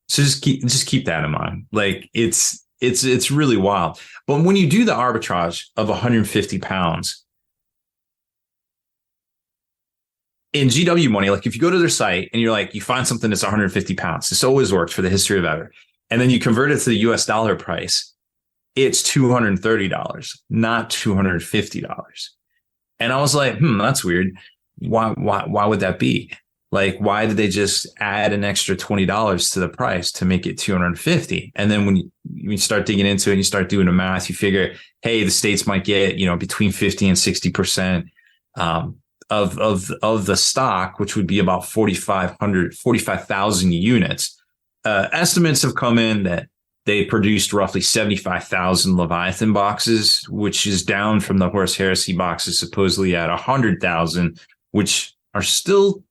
just keep that in mind. It's really wild. But when you do the arbitrage of 150 pounds in GW money, if you go to their site and you find something that's 150 pounds, this always worked for the history of ever. And then you convert it to the US dollar price, it's $230, not $250. And I was like, that's weird. Why would that be? Why did they just add an extra $20 to the price to make it $250? And then when you start digging into it and you start doing the math, you figure, hey, the States might get, between 50 and 60% of the stock, which would be about 45,000 units. estimates have come in that they produced roughly 75,000 Leviathan boxes, which is down from the Horus Heresy boxes supposedly at 100,000, which are still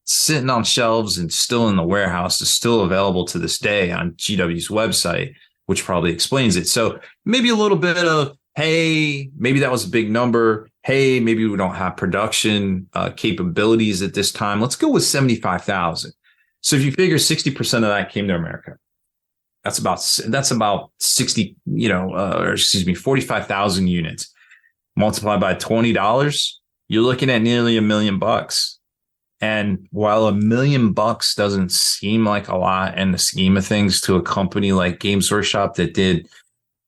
sitting on shelves and still in the warehouse, is still available to this day on GW's website, which probably explains it. So maybe a little bit of, hey, maybe that was a big number. Hey, maybe we don't have production capabilities at this time. Let's go with 75,000. So if you figure 60% of that came to America, that's about 60, 45,000 units multiplied by $20. You're looking at nearly $1 million. And while $1 million doesn't seem like a lot in the scheme of things to a company like Games Workshop that did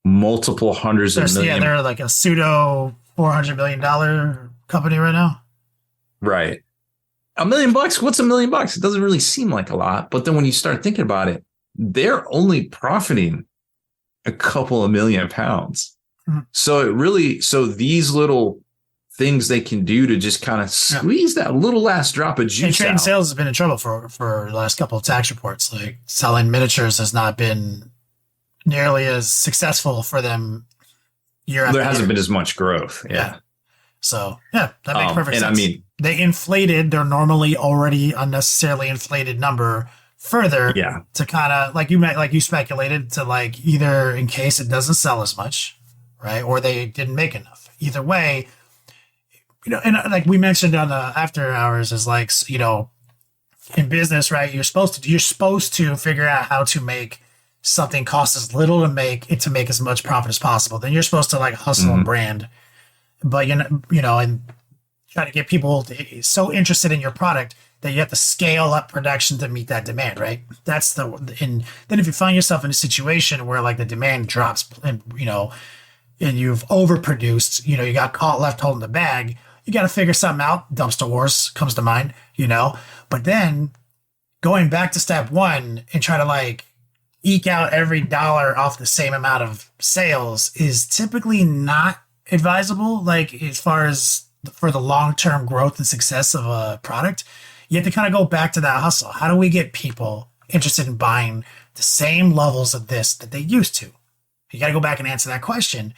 multiple hundreds of million. Yeah, they're like a pseudo $400 million company right now. Right. $1 million. What's $1 million? It doesn't really seem like a lot. But then when you start thinking about it, they're only profiting a couple of £1 million. Mm-hmm. So these little things they can do to just kind of squeeze that little last drop of juice. And trade out. sales has been in trouble for the last couple of tax reports. Like selling miniatures has not been nearly as successful for them year after year. There hasn't been as much growth. Yeah. So that makes perfect sense. I mean, they inflated their normally already unnecessarily inflated number further to kind of like you speculated to like either in case it doesn't sell as much, right? Or they didn't make enough. Either way, and like we mentioned on the after hours is like, in business, right? You're supposed to figure out how to make something cost as little to make as much profit as possible. Then you're supposed to like hustle and brand, but and try to get people so interested in your product that you have to scale up production to meet that demand, right? And then if you find yourself in a situation where like the demand drops and you've overproduced, you got caught left holding the bag, you got to figure something out. Dumpster wars comes to mind, but then going back to step one and try to like eke out every dollar off the same amount of sales is typically not advisable. Like as far as for the long-term growth and success of a product, you have to kind of go back to that hustle. How do we get people interested in buying the same levels of this that they used to? You got to go back and answer that question.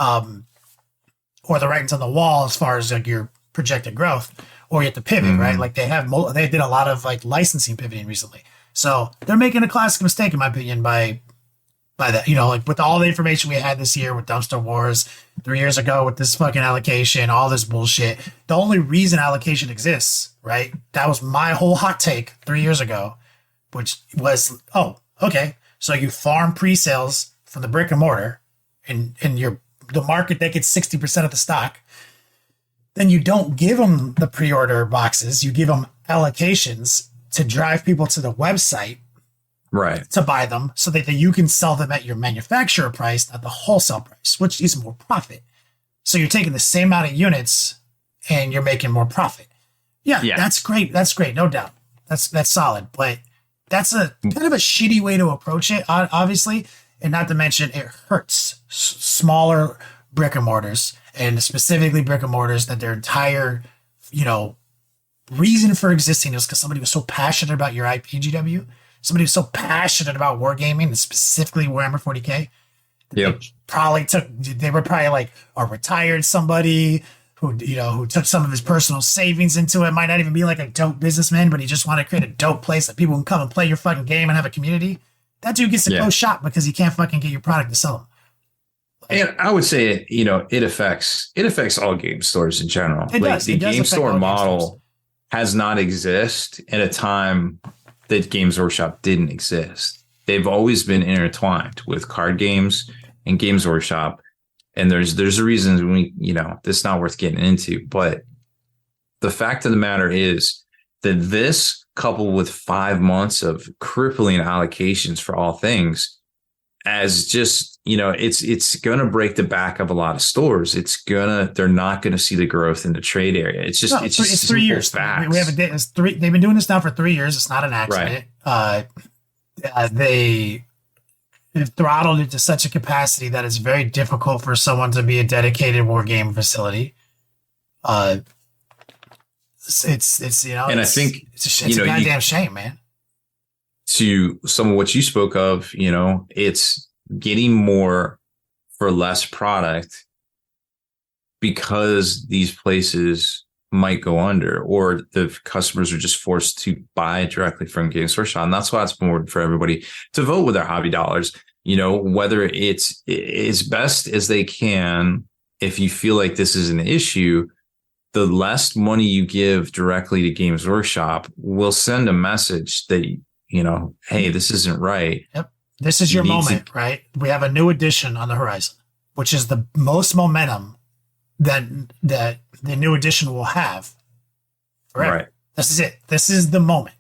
Or the writing's on the wall as far as like your projected growth, or you have to pivot, right? Like they did a lot of like licensing pivoting recently. So they're making a classic mistake, in my opinion, by that, like with all the information we had this year with dumpster wars 3 years ago with this fucking allocation, all this bullshit. The only reason allocation exists, right? That was my whole hot take 3 years ago, which was, okay. So you farm pre-sales from the brick and mortar and the market that gets 60% of the stock. Then you don't give them the pre-order boxes. You give them allocations to drive people to the website, right, to buy them so that you can sell them at your manufacturer price, not the wholesale price, which is more profit. So you're taking the same amount of units and you're making more profit. Yeah. That's great. That's great. No doubt. That's solid. But that's a kind of a shitty way to approach it, obviously. And not to mention it hurts smaller brick and mortars, and specifically brick and mortars that their entire, reason for existing is because somebody was so passionate about your IP, GW. Somebody was so passionate about wargaming, and specifically Warhammer 40K. Yep. They were probably like a retired somebody who took some of his personal savings into it. Might not even be like a dope businessman, but he just wanted to create a dope place that people can come and play your fucking game and have a community. That dude gets to go shop because he can't fucking get your product to sell them. And I would say, it affects all game stores in general. It does. The game store model has not existed at a time that Games Workshop didn't exist. They've always been intertwined with card games and Games Workshop. And there's a reason this is not worth getting into. But the fact of the matter is that this, coupled with 5 months of crippling allocations for all things, as just, it's going to break the back of a lot of stores. They're not going to see the growth in the trade area. It's 3 years. Facts. We have they've been doing this now for 3 years. It's not an accident. Right. They've throttled it to such a capacity that it's very difficult for someone to be a dedicated war game facility. It's and I think it's a goddamn shame, man. to some of what you spoke of, it's getting more for less product because these places might go under, or the customers are just forced to buy directly from Games Workshop. And that's why it's important for everybody to vote with their hobby dollars, whether it's as best as they can. If you feel like this is an issue, the less money you give directly to Games Workshop will send a message that, hey, this isn't right. Yep. This is your moment, right? We have a new edition on the horizon, which is the most momentum that the new edition will have forever. Right. This is it. This is the moment.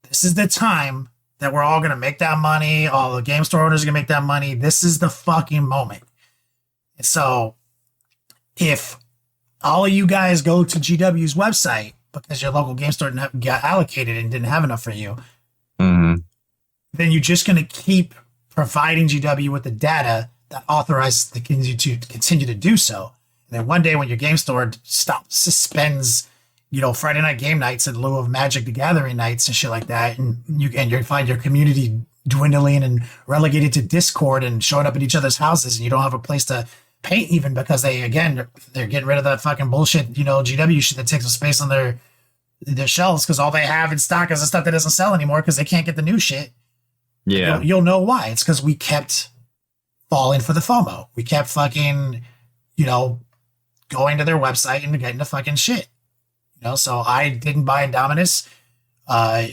This is the time that we're all going to make that money. All the game store owners are going to make that money. This is the fucking moment. And so if all of you guys go to GW's website because your local game store got allocated and didn't have enough for you, then you're just going to keep providing GW with the data that authorizes the continue to do so. And then one day when your game store suspends, Friday night game nights in lieu of Magic the Gathering nights and shit like that, and you find your community dwindling and relegated to Discord and showing up at each other's houses, and you don't have a place to paint even because they're getting rid of that fucking bullshit, GW shit that takes up space on their shelves because all they have in stock is the stuff that doesn't sell anymore because they can't get the new shit. Yeah. You'll know why. It's because we kept falling for the FOMO. We kept fucking, going to their website and getting the fucking shit. So I didn't buy Indominus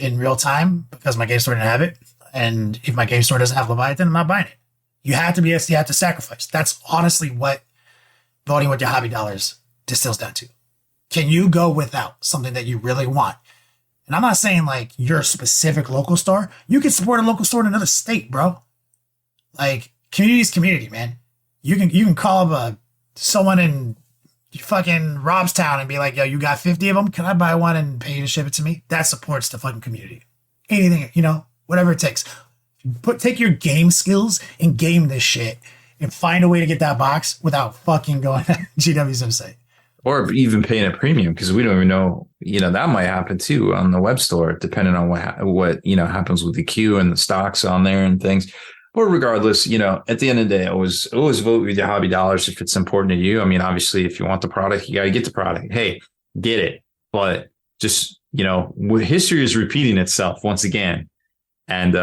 in real time because my game store didn't have it. And if my game store doesn't have Leviathan, I'm not buying it. You have to sacrifice. That's honestly what voting with your hobby dollars distills down to. Can you go without something that you really want? And I'm not saying like your specific local store. You can support a local store in another state, bro. Like community's community, man. You can call up someone in fucking Robstown and be like, yo, you got 50 of them? Can I buy one and pay you to ship it to me? That supports the fucking community. Anything, whatever it takes. Take your game skills and game this shit and find a way to get that box without fucking going to GW's website. Or even paying a premium because we don't even know, that might happen too on the web store, depending on what happens with the queue and the stocks on there and things. But regardless, at the end of the day, always vote with your hobby dollars if it's important to you. I mean, obviously, if you want the product, you got to get the product. Hey, get it. But just, history is repeating itself once again. And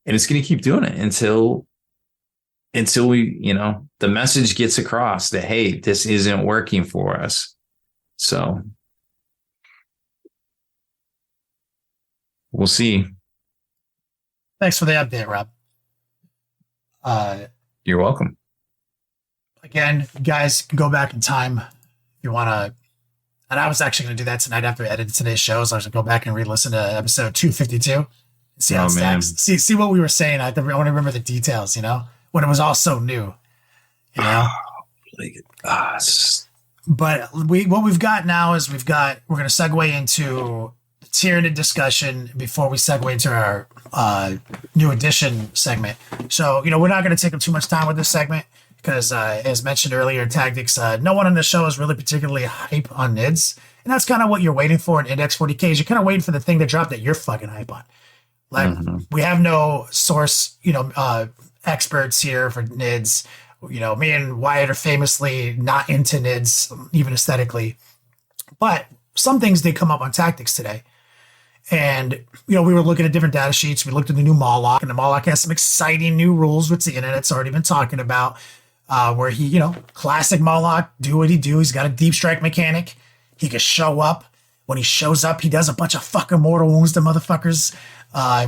it's going to keep doing it until we, the message gets across that, hey, this isn't working for us. So we'll see. Thanks for the update, Rob. You're welcome. Again, guys, can go back in time if you want to. And I was actually going to do that tonight after I edited today's shows. I was going to go back and re-listen to episode 252 and see how it stacks. See what we were saying. I want to remember the details, when it was all so new, But what we've got now is we're going to segue into the tiered discussion before we segue into our new edition segment. So, we're not going to take up too much time with this segment because, as mentioned earlier in Tactics, no one on the show is really particularly hype on NIDS. And that's kind of what you're waiting for in Index 40Ks. You're kind of waiting for the thing to drop that you're fucking hype on. Like, we have no source, experts here for NIDS. Me and Wyatt are famously not into NIDS, even aesthetically. But some things did come up on Tactics today. And, we were looking at different data sheets. We looked at the new Moloch, and the Moloch has some exciting new rules, which the internet's already been talking about, where he, classic Moloch, do what he do. He's got a deep strike mechanic. He can show up. When he shows up, he does a bunch of fucking mortal wounds to motherfuckers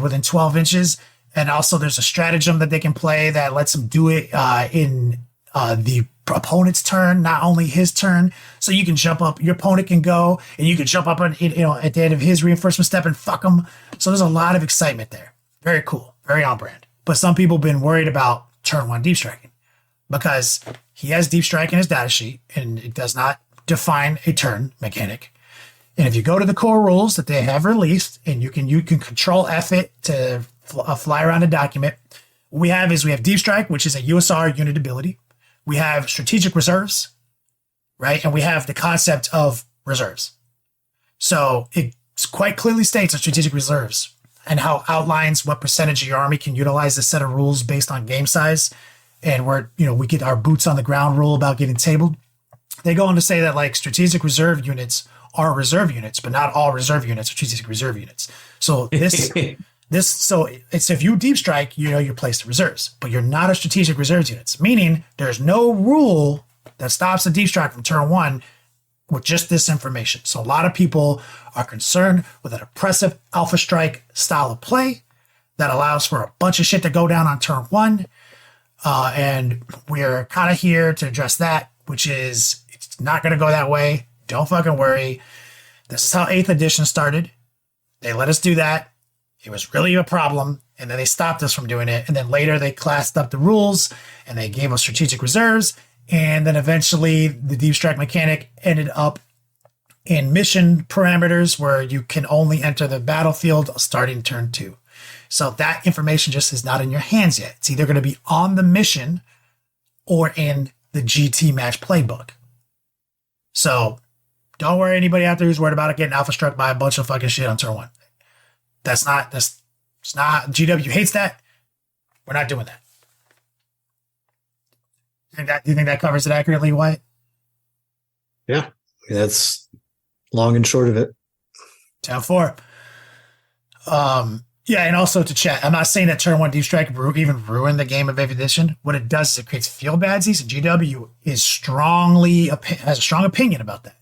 within 12 inches. And also there's a stratagem that they can play that lets him do it in the opponent's turn, not only his turn. So you can jump up, your opponent can go, and you can jump up at the end of his reinforcement step and fuck him. So there's a lot of excitement there. Very cool, very on brand. But some people have been worried about turn one deep striking because he has deep strike in his data sheet and it does not define a turn mechanic. And if you go to the core rules that they have released, and you can control F it to fly around a document, what we have deep strike, which is a USR unit ability. We have strategic reserves, right? And we have the concept of reserves. So it quite clearly states that strategic reserves and how it outlines what percentage of your army can utilize a set of rules based on game size, and where we get our boots on the ground rule about getting tabled. They go on to say that like strategic reserve units are reserve units, but not all reserve units are strategic reserve units. So so it's if you deep strike, you're placed in reserves, but you're not a strategic reserves units, meaning there's no rule that stops a deep strike from turn one with just this information. So a lot of people are concerned with an oppressive alpha strike style of play that allows for a bunch of shit to go down on turn one. And we're kind of here to address that, which is it's not going to go that way. Don't fucking worry. This is how 8th edition started. They let us do that. It was really a problem. And then they stopped us from doing it. And then later they classed up the rules and they gave us strategic reserves. And then eventually the deep strike mechanic ended up in mission parameters where you can only enter the battlefield starting turn 2. So that information just is not in your hands yet. It's either going to be on the mission or in the GT match playbook. So don't worry, anybody out there who's worried about it getting alpha struck by a bunch of fucking shit on turn 1. It's not, GW hates that. We're not doing that. Do you think that covers it accurately, Wyatt? Yeah. That's long and short of it. 10-4. Yeah, and also to chat, I'm not saying that turn 1 deep strike even ruined the game of 8th edition. What it does is it creates field badsies, and GW has a strong opinion about that.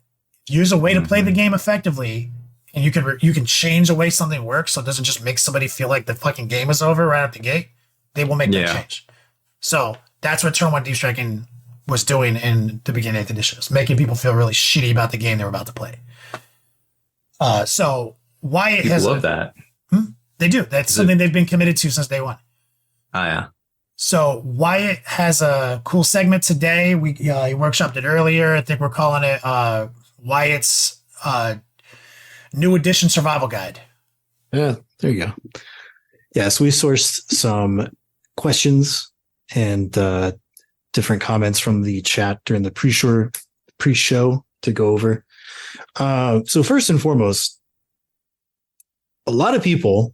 If you use a way to play the game effectively, and you can change the way something works so it doesn't just make somebody feel like the fucking game is over right out the gate, they will make that change. So that's what turn 1 deep striking was doing in the beginning of 8th edition. It's making people feel really shitty about the game they were about to play. So Wyatt people love that. They do. That's something they've been committed to since day one. Oh, yeah. So Wyatt has a cool segment today. He workshopped it earlier. I think we're calling it Wyatt's New Edition Survival Guide. Yeah, there you go. Yeah, so we sourced some questions and different comments from the chat during the pre-show to go over. So first and foremost, a lot of people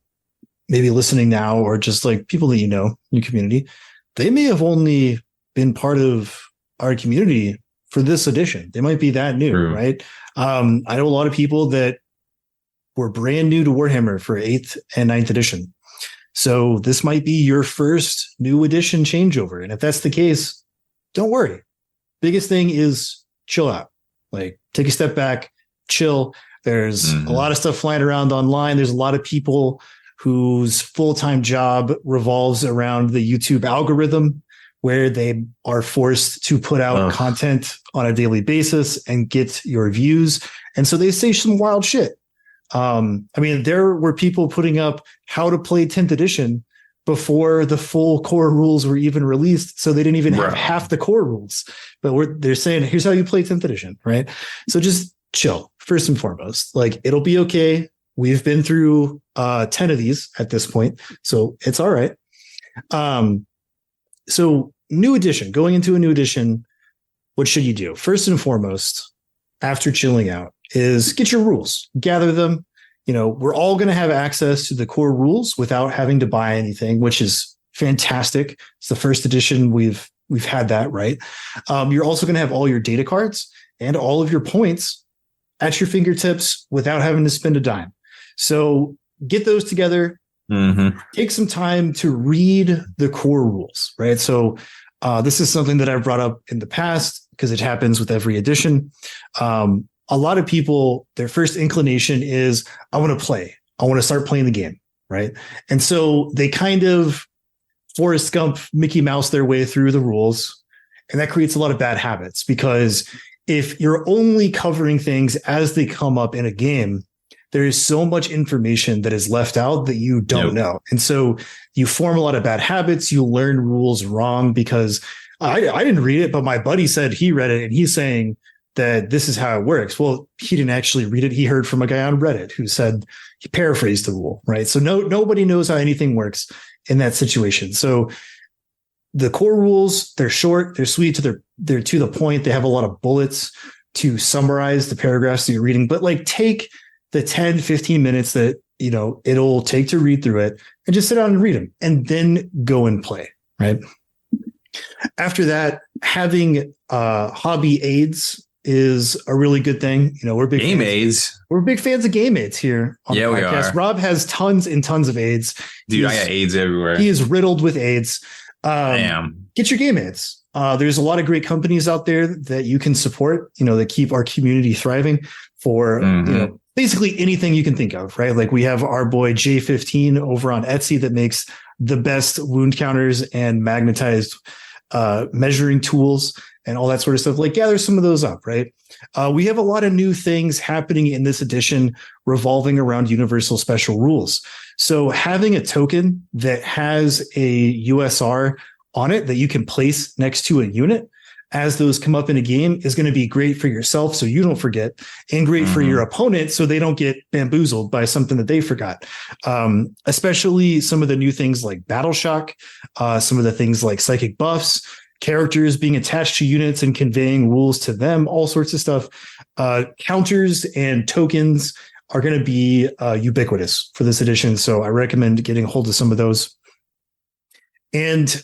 maybe listening now, or just like people that in your community, they may have only been part of our community for this edition. They might be that new, right? I know a lot of people that were brand new to Warhammer for 8th and 9th edition. So this might be your first new edition changeover. And if that's the case, don't worry. Biggest thing is chill out. Like, take a step back, chill. There's a lot of stuff flying around online. There's a lot of people whose full-time job revolves around the YouTube algorithm, where they are forced to put out content on a daily basis and get your views. And so they say some wild shit. There were people putting up how to play 10th edition before the full core rules were even released. So they didn't even have half the core rules, but they're saying, here's how you play 10th edition, right? So just chill, first and foremost. Like, it'll be okay. We've been through 10 of these at this point, so it's all right. So new edition, going into a new edition, what should you do? First and foremost, after chilling out, is get your rules, gather them. We're all going to have access to the core rules without having to buy anything, which is fantastic. It's the first edition we've had that, right? You're also going to have all your data cards and all of your points at your fingertips without having to spend a dime. So get those together. Take some time to read the core rules, right? So this is something that I've brought up in the past because it happens with every edition. A lot of people, their first inclination is, I want to play. I want to start playing the game, right? And so they kind of Forrest Gump, Mickey Mouse their way through the rules. And that creates a lot of bad habits, because if you're only covering things as they come up in a game, there is so much information that is left out that you don't know. And so you form a lot of bad habits. You learn rules wrong because I didn't read it, but my buddy said he read it and he's saying that this is how it works. Well, he didn't actually read it. He heard from a guy on Reddit who said he paraphrased the rule, right? So nobody knows how anything works in that situation. So the core rules, they're short, they're sweet, they're to the point. They have a lot of bullets to summarize the paragraphs that you're reading, but like take the 10, 15 minutes that it'll take to read through it, and just sit down and read them and then go and play. Right. After that, having hobby aids is a really good thing. We're big game aids. We're big fans of game aids here on the podcast. We are. Rob has tons and tons of aids. Dude, I got aids everywhere. He is riddled with aids. I am. Get your game aids. There's a lot of great companies out there that you can support, that keep our community thriving for, basically anything you can think of, right? Like we have our boy J15 over on Etsy that makes the best wound counters and magnetized measuring tools and all that sort of stuff. Like gather some of those up, right? We have a lot of new things happening in this edition revolving around universal special rules. So having a token that has a USR on it that you can place next to a unit as those come up in a game is going to be great for yourself so you don't forget, and great for your opponent so they don't get bamboozled by something that they forgot. Especially some of the new things like Battle Shock, some of the things like psychic buffs, characters being attached to units and conveying rules to them, all sorts of stuff. Counters and tokens are going to be ubiquitous for this edition, so I recommend getting a hold of some of those. And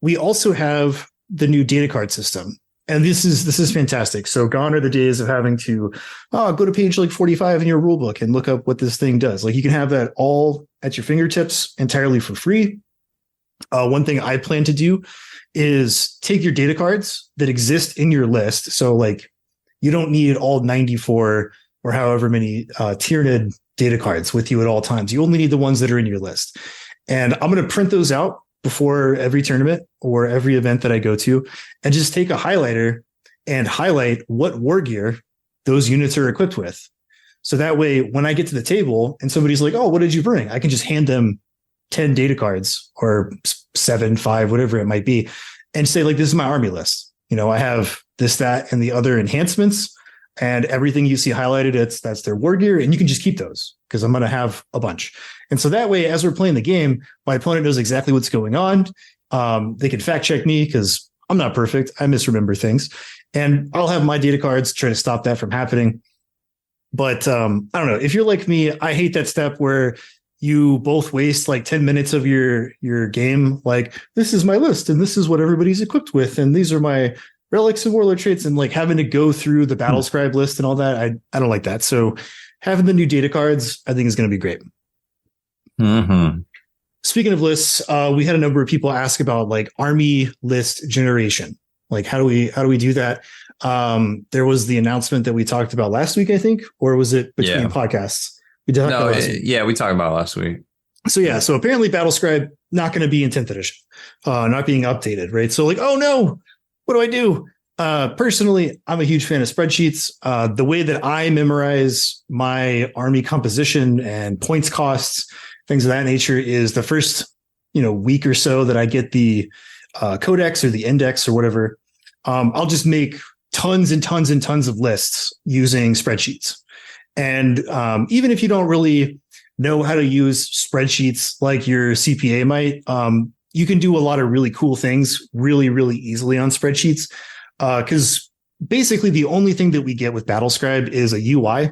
we also have the new data card system. And this is fantastic. So gone are the days of having to go to page like 45 in your rule book and look up what this thing does. Like you can have that all at your fingertips entirely for free. One thing I plan to do is take your data cards that exist in your list. So like you don't need all 94 or however many Tyranid data cards with you at all times. You only need the ones that are in your list. And I'm going to print those out before every tournament or every event that I go to, and just take a highlighter and highlight what war gear those units are equipped with. So that way, when I get to the table and somebody's like, oh, what did you bring? I can just hand them 10 data cards or 7, 5, whatever it might be, and say like, this is my army list. I have this, that, and the other enhancements, and everything you see highlighted, that's their war gear. And you can just keep those because I'm going to have a bunch. And so that way, as we're playing the game, my opponent knows exactly what's going on. They can fact check me because I'm not perfect. I misremember things, and I'll have my data cards try to stop that from happening. But I don't know, if you're like me, I hate that step where you both waste like 10 minutes of your game. Like, this is my list and this is what everybody's equipped with. And these are my relics and warlord traits, and like having to go through the battle scribe list and all that. I don't like that. So having the new data cards, I think is going to be great. Speaking of lists, we had a number of people ask about like army list generation. Like, how do we do that? There was the announcement that we talked about last week, I think, or was it between podcasts? We talked about we talked about it last week. So apparently Battlescribe not going to be in 10th edition, not being updated, right? So like, oh no, what do I do? Personally, I'm a huge fan of spreadsheets. The way that I memorize my army composition and points costs, things of that nature, is the first, week or so that I get the codex or the index or whatever. I'll just make tons and tons and tons of lists using spreadsheets. And even if you don't really know how to use spreadsheets like your CPA might, you can do a lot of really cool things really, really easily on spreadsheets. Because basically the only thing that we get with Battlescribe is a UI,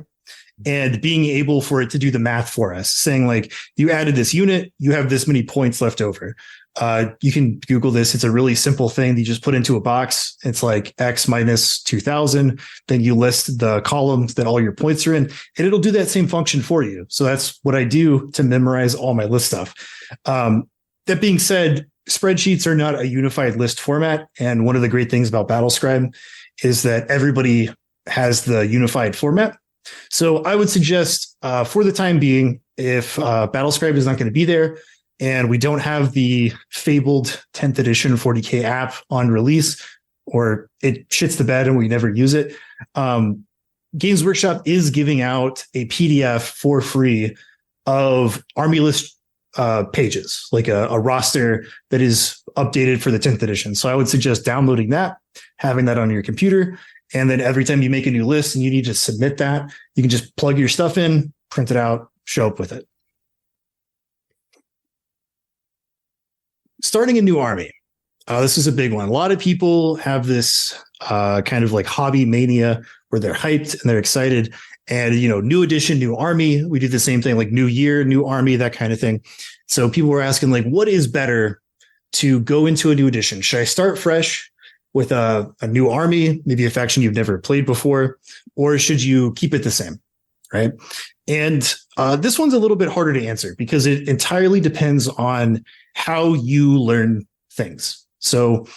and being able for it to do the math for us, saying like, you added this unit, you have this many points left over. You can Google this. It's a really simple thing that you just put into a box. It's like X minus 2000. Then you list the columns that all your points are in, and it'll do that same function for you. So that's what I do to memorize all my list stuff. That being said, spreadsheets are not a unified list format. And one of the great things about Battlescribe is that everybody has the unified format. So I would suggest for the time being, if Battlescribe is not going to be there and we don't have the fabled 10th edition 40K app on release, or it shits the bed and we never use it, Games Workshop is giving out a PDF for free of army list pages, like a roster that is updated for the 10th edition. So I would suggest downloading that, having that on your computer, and then every time you make a new list and you need to submit that, you can just plug your stuff in, print it out, show up with it. Starting a new army. This is a big one. A lot of people have this kind of like hobby mania where they're hyped and they're excited, And, new edition, new army. We do the same thing, like new year, new army, that kind of thing. So people were asking, like, what is better to go into a new edition? Should I start fresh with a new army, maybe a faction you've never played before, or should you keep it the same? Right. And this one's a little bit harder to answer because it entirely depends on how you learn things. So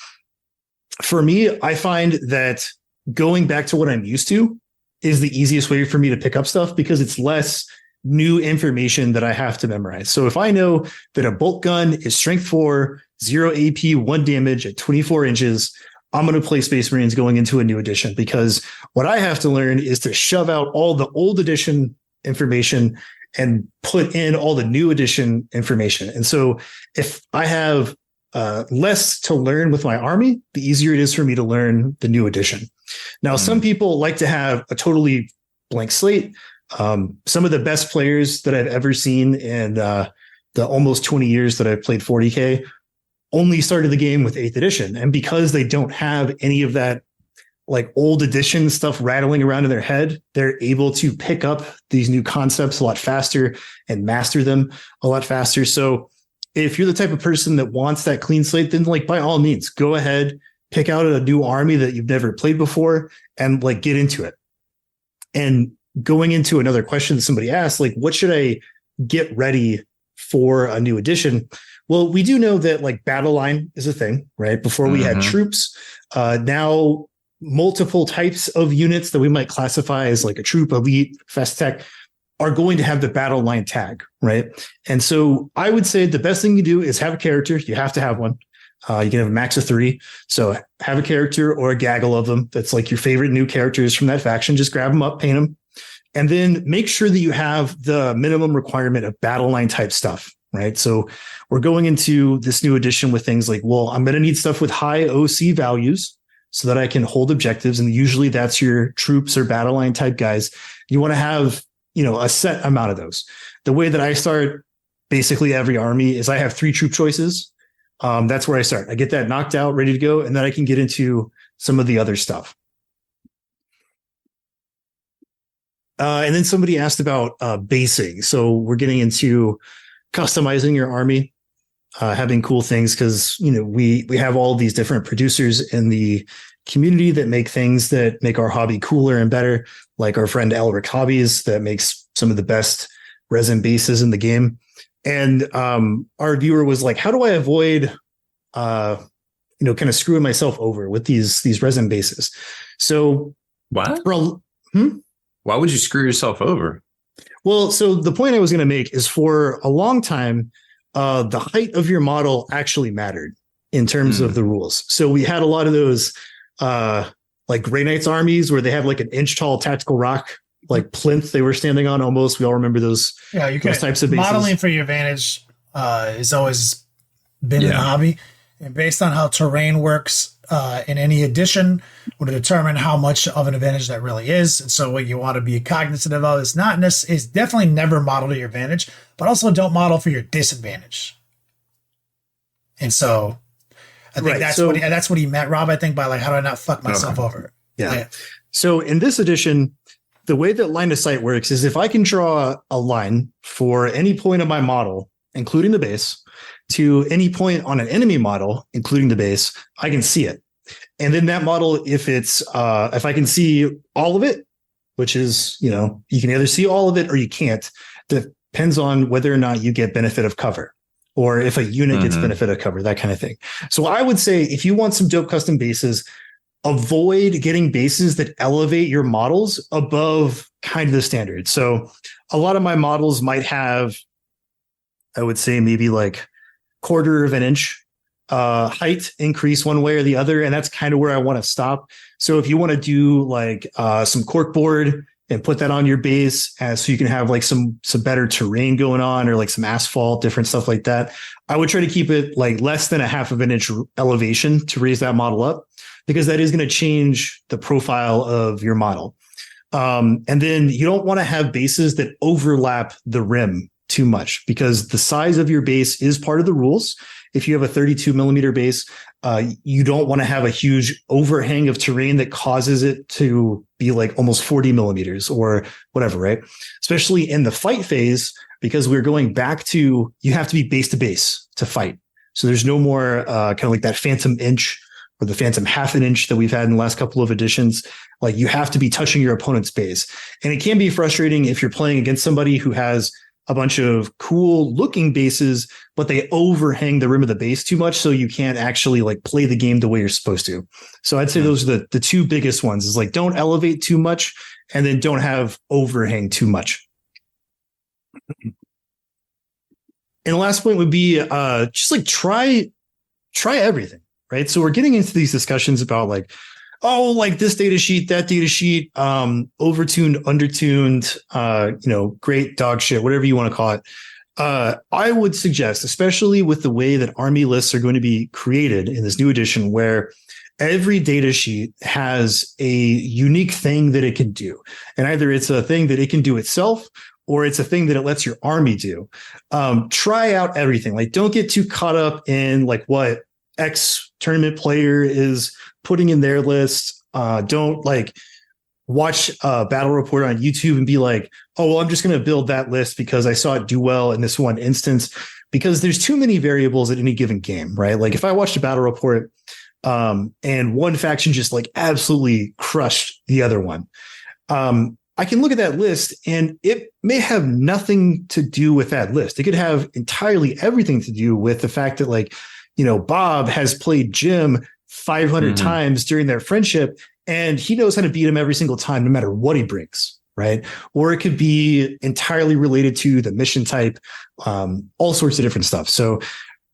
for me, I find that going back to what I'm used to is the easiest way for me to pick up stuff because it's less new information that I have to memorize. So if I know that a bolt gun is strength 4, 0 AP, 1 damage at 24 inches, I'm going to play Space Marines going into a new edition because what I have to learn is to shove out all the old edition information and put in all the new edition information. And so if I have less to learn with my army, the easier it is for me to learn the new edition. Now, some people like to have a totally blank slate. Some of the best players that I've ever seen in the almost 20 years that I've played 40K only started the game with 8th edition. And because they don't have any of that like old edition stuff rattling around in their head, they're able to pick up these new concepts a lot faster and master them a lot faster. So if you're the type of person that wants that clean slate, then like by all means, go ahead, pick out a new army that you've never played before and like get into it. And going into another question that somebody asked, like, what should I get ready for a new edition? Well, we do know that like battle line is a thing, right? Before we had troops, now multiple types of units that we might classify as like a troop, elite, fast tech are going to have the battle line tag, right? And so I would say the best thing you do is have a character. You have to have one. You can have a max of 3. So have a character or a gaggle of them. That's like your favorite new characters from that faction. Just grab them up, paint them. And then make sure that you have the minimum requirement of battle line type stuff, right? So we're going into this new edition with things like, well, I'm going to need stuff with high OC values so that I can hold objectives. And usually that's your troops or battle line type guys. You want to have, a set amount of those. The way that I start basically every army is I have 3 troop choices. That's where I start. I get that knocked out, ready to go. And then I can get into some of the other stuff. And then somebody asked about basing. So we're getting into customizing your army, having cool things because, we have all these different producers in the community that make things that make our hobby cooler and better, like our friend Elric Hobbies that makes some of the best resin bases in the game. And our viewer was like, how do I avoid, kind of screwing myself over with these resin bases? So what? Why would you screw yourself over? Well, so the point I was going to make is for a long time, the height of your model actually mattered in terms of the rules. So we had a lot of those like Grey Knights armies where they have like an inch tall tactical rock, like plinth they were standing on almost. We all remember those. Yeah, you can. Those types of bases. Modeling for your advantage has always been in the hobby. And based on how terrain works in any edition would determine how much of an advantage that really is. And so what you want to be cognizant of is is definitely never model to your advantage, but also don't model for your disadvantage. And so I think that's what he meant, Rob, I think, by like, how do I not fuck myself over? Yeah. So in this edition, the way that line of sight works is if I can draw a line for any point of my model, including the base, to any point on an enemy model, including the base, I can see it. And then that model, if I can see all of it, which is, you can either see all of it or you can't, depends on whether or not you get benefit of cover or if a unit gets benefit of cover, that kind of thing. So I would say if you want some dope custom bases, avoid getting bases that elevate your models above kind of the standard. So a lot of my models might have, I would say maybe like 1/4 of an inch height increase one way or the other. And that's kind of where I want to stop. So if you want to do like some corkboard and put that on your base so you can have like some better terrain going on or like some asphalt, different stuff like that, I would try to keep it like less than 1/2 of an inch elevation to raise that model up, because that is going to change the profile of your model. And then you don't want to have bases that overlap the rim too much, because the size of your base is part of the rules. if you have a 32 millimeter base, you don't want to have a huge overhang of terrain that causes it to be like almost 40 millimeters or whatever, right? Especially in the fight phase, because we're going back to, you have to be base to base to fight. So there's no more kind of like that phantom inch or the phantom half an inch that we've had in the last couple of editions. Like you have to be touching your opponent's base. And it can be frustrating if you're playing against somebody who has a bunch of cool looking bases, but they overhang the rim of the base too much. So you can't actually like play the game the way you're supposed to. So I'd say those are the two biggest ones, is like, don't elevate too much and then don't have overhang too much. And the last point would be just like try everything, right? So we're getting into these discussions about like, oh, like this data sheet, that data sheet, overtuned, undertuned, great dog shit, whatever you want to call it. I would suggest, especially with the way that army lists are going to be created in this new edition, where every data sheet has a unique thing that it can do. And either it's a thing that it can do itself, or it's a thing that it lets your army do. Try out everything. Like, don't get too caught up in like what X tournament player is putting in their list. Don't like watch a battle report on YouTube and be like, oh, well, I'm just going to build that list because I saw it do well in this one instance, because there's too many variables at any given game, right? Like if I watched a battle report and one faction just like absolutely crushed the other one, I can look at that list and it may have nothing to do with that list. It could have entirely everything to do with the fact that like, Bob has played Jim 500 times during their friendship and he knows how to beat him every single time, no matter what he brings. Right. Or it could be entirely related to the mission type, all sorts of different stuff. So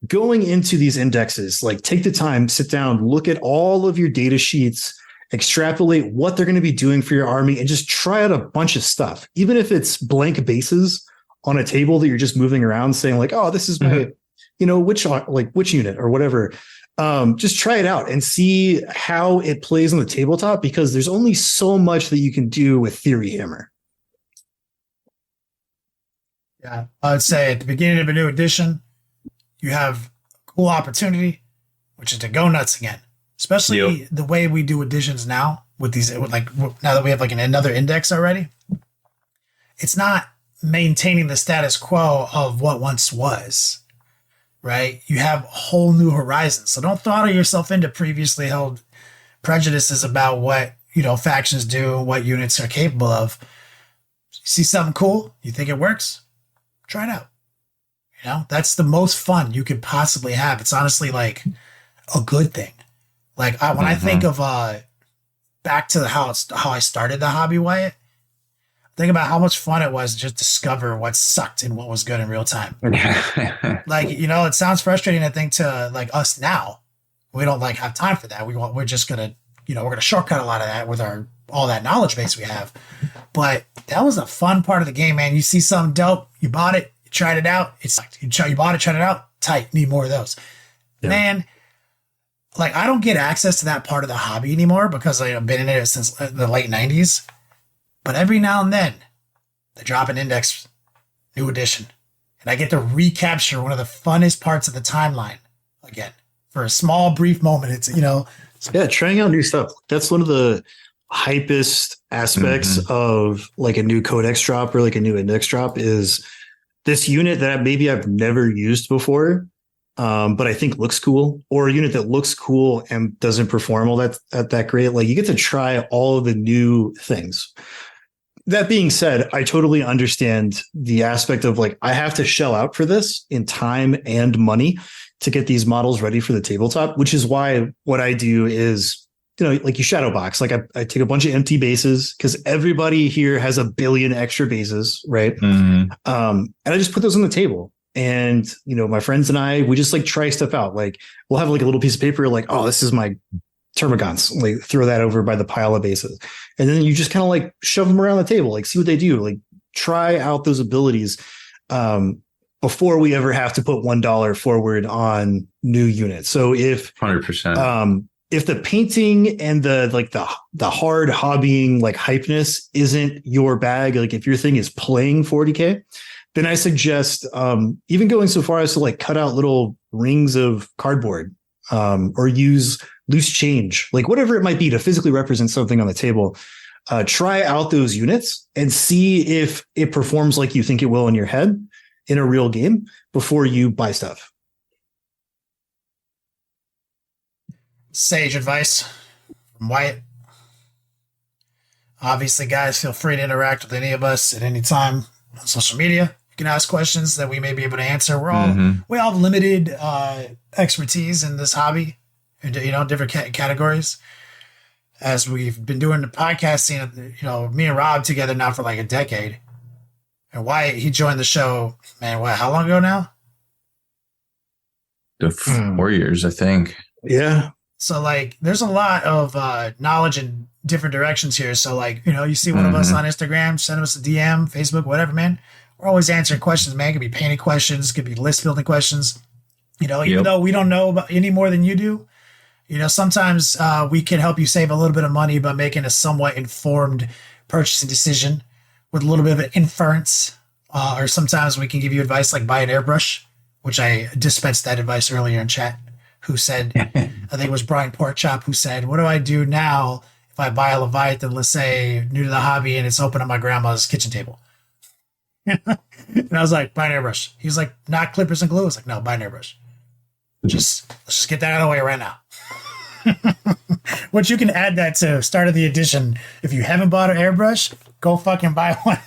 going into these indexes, like take the time, sit down, look at all of your data sheets, extrapolate what they're going to be doing for your army, and just try out a bunch of stuff. Even if it's blank bases on a table that you're just moving around saying like, oh, this is my, which unit or whatever. Just try it out and see how it plays on the tabletop, because there's only so much that you can do with Theory Hammer. Yeah, I would say at the beginning of a new edition, you have a cool opportunity, which is to go nuts again. Especially the way we do editions now with these, like now that we have like another index already, it's not maintaining the status quo of what once was, right? You have whole new horizons. So don't throttle yourself into previously held prejudices about what, factions do, what units are capable of. You see something cool, you think it works, try it out. That's the most fun you could possibly have. It's honestly like a good thing. Like when I think of back to how I started the hobby, Wyatt, think about how much fun it was to just discover what sucked and what was good in real time. Like, it sounds frustrating, I think, to like us now. We don't like have time for that. We're just gonna, we're gonna shortcut a lot of that with all that knowledge base we have. But that was a fun part of the game, man. You see something dope, you bought it, you tried it out, it sucked. You bought it, tried it out, tight, need more of those. Yeah. Man, like I don't get access to that part of the hobby anymore because I've been in it since the late 90s. But every now and then, they drop an index, new edition, and I get to recapture one of the funnest parts of the timeline again for a small, brief moment. It's yeah, trying out new stuff. That's one of the hypest aspects of like a new codex drop or like a new index drop is this unit that maybe I've never used before. But I think looks cool, or a unit that looks cool and doesn't perform all that great. Like you get to try all of the new things. That being said, I totally understand the aspect of like, I have to shell out for this in time and money to get these models ready for the tabletop, which is why what I do is, like you shadow box. Like I take a bunch of empty bases because everybody here has a billion extra bases, right? And I just put those on the table. And, my friends and I, we just like try stuff out. Like we'll have like a little piece of paper, like, oh, this is my termagants, like throw that over by the pile of bases. And then you just kind of like shove them around the table, like see what they do, like try out those abilities before we ever have to put $1 forward on new units. So if 100%, if the painting and the hard hobbying like hypeness isn't your bag, like if your thing is playing 40K, then I suggest even going so far as to like cut out little rings of cardboard or use loose change, like whatever it might be to physically represent something on the table. Try out those units and see if it performs like you think it will in your head in a real game before you buy stuff. Sage advice from Wyatt. Obviously, guys, feel free to interact with any of us at any time on social media. You can ask questions that we may be able to answer. We all have limited expertise in this hobby, different categories. As we've been doing the podcasting, me and Rob together now for like a decade. And Wyatt, he joined the show, man, how long ago now? 4 years, I think. Yeah. So like, there's a lot of knowledge in different directions here. So like, you see one of us on Instagram, send us a DM, Facebook, whatever, man. We're always answering questions, man. It could be painting questions, could be list building questions. Even though we don't know about any more than you do, sometimes we can help you save a little bit of money by making a somewhat informed purchasing decision with a little bit of an inference. Or sometimes we can give you advice like buy an airbrush, which I dispensed that advice earlier in chat. Who said, I think it was Brian Porkchop who said, what do I do now if I buy a Leviathan, let's say, new to the hobby, and it's open on my grandma's kitchen table? And I was like, buy an airbrush. He was like, not clippers and glue. I was like, no, buy an airbrush. Let's just get that out of the way right now. Which you can add that to start of the edition. If you haven't bought an airbrush, go fucking buy one.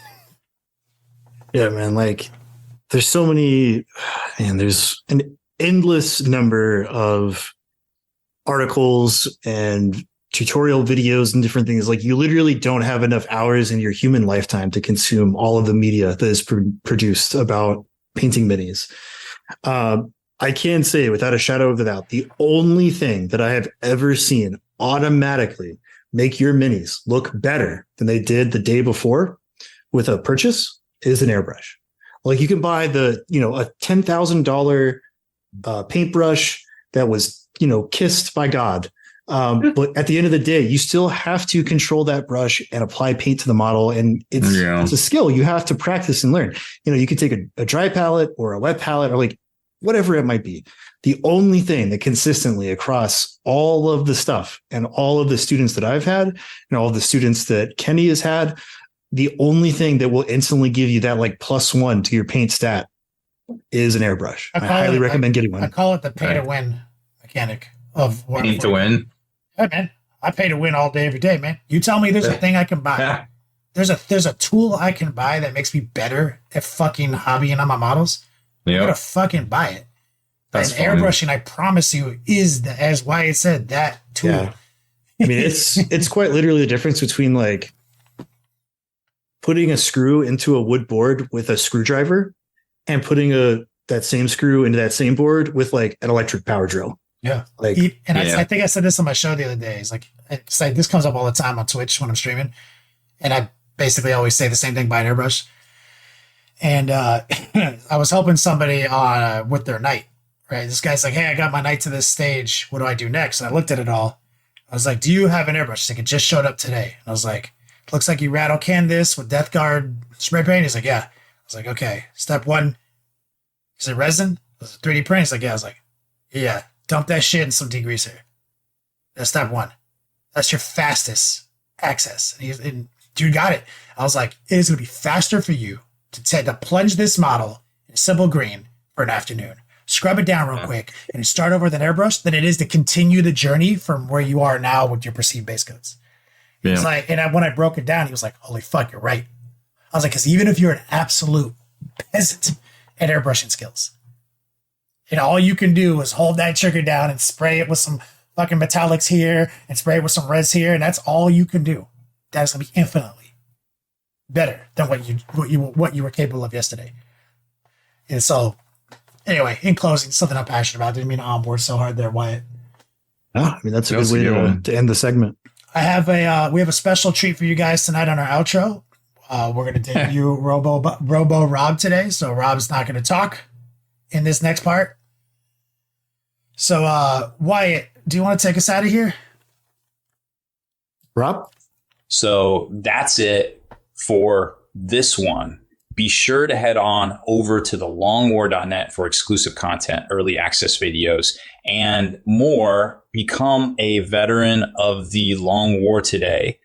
Yeah, man. Like, there's so many, man, there's an endless number of articles and tutorial videos and different things. Like, you literally don't have enough hours in your human lifetime to consume all of the media that is produced about painting minis. I can say without a shadow of a doubt, the only thing that I have ever seen automatically make your minis look better than they did the day before with a purchase is an airbrush. Like, you can buy a $10,000 paintbrush that was, kissed by God. But at the end of the day, you still have to control that brush and apply paint to the model. And it's a skill you have to practice and learn. You could take a dry palette or a wet palette or like whatever it might be. The only thing that consistently across all of the stuff and all of the students that I've had and all of the students that Kenny has had, the only thing that will instantly give you that like +1 to your paint stat is an airbrush. I highly recommend getting one. I call it the pay to win mechanic of Warhammer. Paint to win. Hey, man, I pay to win all day, every day, man. You tell me there's a thing I can buy. Yeah. There's a tool I can buy that makes me better at fucking hobbying on my models. I'm gonna fucking buy it. And airbrushing, I promise you, is as Wyatt said, that tool. Yeah. I mean, it's quite literally the difference between like putting a screw into a wood board with a screwdriver and putting that same screw into that same board with like an electric power drill. Yeah. Like, I think I said this on my show the other day. It's like, this comes up all the time on Twitch when I'm streaming. And I basically always say the same thing, buy an airbrush. And I was helping somebody on with their knight, right? This guy's like, hey, I got my knight to this stage. What do I do next? And I looked at it all. I was like, do you have an airbrush? He's like, it just showed up today. And I was like, looks like you rattle can this with Death Guard spray paint. He's like, yeah. I was like, okay. Step 1, is it resin? Was it 3D print? He's like, yeah. I was like, yeah. Dump that shit in some degreaser. That's step 1. That's your fastest access. And dude got it. I was like, it is going to be faster for you to plunge this model in simple green for an afternoon, scrub it down real quick, and start over with an airbrush than it is to continue the journey from where you are now with your perceived base coats. He was like, and when I broke it down, he was like, holy fuck, you're right. I was like, because even if you're an absolute peasant at airbrushing skills, all you can do is hold that trigger down and spray it with some fucking metallics here and spray it with some reds here, and that's all you can do. That's gonna be infinitely better than what you were capable of yesterday. And so, anyway, in closing, something I'm passionate about. Didn't mean to onboard so hard there, Wyatt. I mean, that's a good way to end the segment. We have a special treat for you guys tonight on our outro. We're gonna debut Robo Rob today, so Rob's not gonna talk in this next part. So, Wyatt, do you want to take us out of here? Rob? So that's it for this one. be sure to head on over to thelongwar.net for exclusive content, early access videos, and more. Become a veteran of the Long War today.